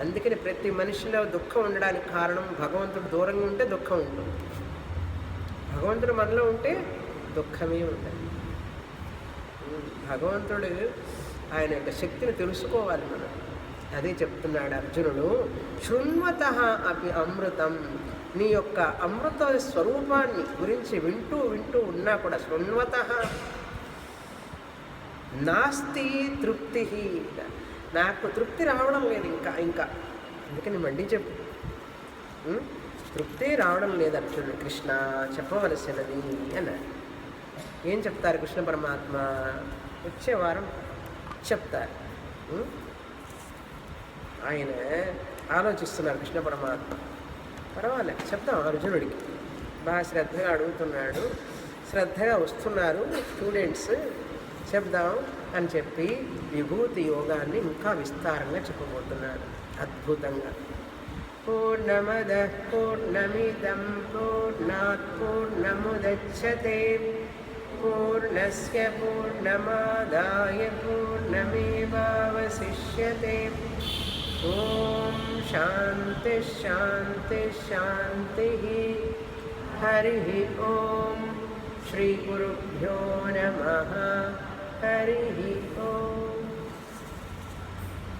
అందుకని ప్రతి మనిషిలో దుఃఖం ఉండడానికి కారణం భగవంతుడు దూరంగా ఉంటే దుఃఖం ఉంటుంది, భగవంతుడు మనలో ఉంటే దుఃఖమే ఉంటుంది. భగవంతుడు ఆయన యొక్క శక్తిని తెలుసుకోవాలి మనం. అదే చెప్తున్నాడు అర్జునుడు, శృణ్వతః అపి అమృతం, నీ యొక్క అమృత స్వరూపాన్ని గురించి వింటూ వింటూ ఉన్నా కూడా శృణ్వతః నాస్తి తృప్తి, నాకు తృప్తి రావడం లేదు ఇంకా అందుకని మళ్ళీ చెప్పు. తృప్తి రావడం లేదు అర్జునుడు, కృష్ణ చెప్పవలసినది అన్నాడు. ఏం చెప్తారు కృష్ణ పరమాత్మ? వచ్చే వారం చెప్తారు. ఆయన ఆలోచిస్తున్నారు కృష్ణ పరమాత్మ. పర్వాలేదు, చెప్తాం అర్జునుడికి. బాగా శ్రద్ధగా అడుగుతున్నాడు, శ్రద్ధగా వస్తున్నారు స్టూడెంట్స్, చెప్దాం అని చెప్పి విభూతి యోగాన్ని ఇంకా విస్తారంగా చెప్పబోతున్నాడు అద్భుతంగా. పూర్ణమద పూర్ణమిదం పూర్ణాత్ పూర్ణముదచ్యతే పూర్ణస్య పూర్ణమాదాయ పూర్ణమేవావశిష్యతే. ఓం శాంతి శాంతి శాంతి. హరి ఓం. శ్రీ గురుభ్యో నమః. హరి ఓం.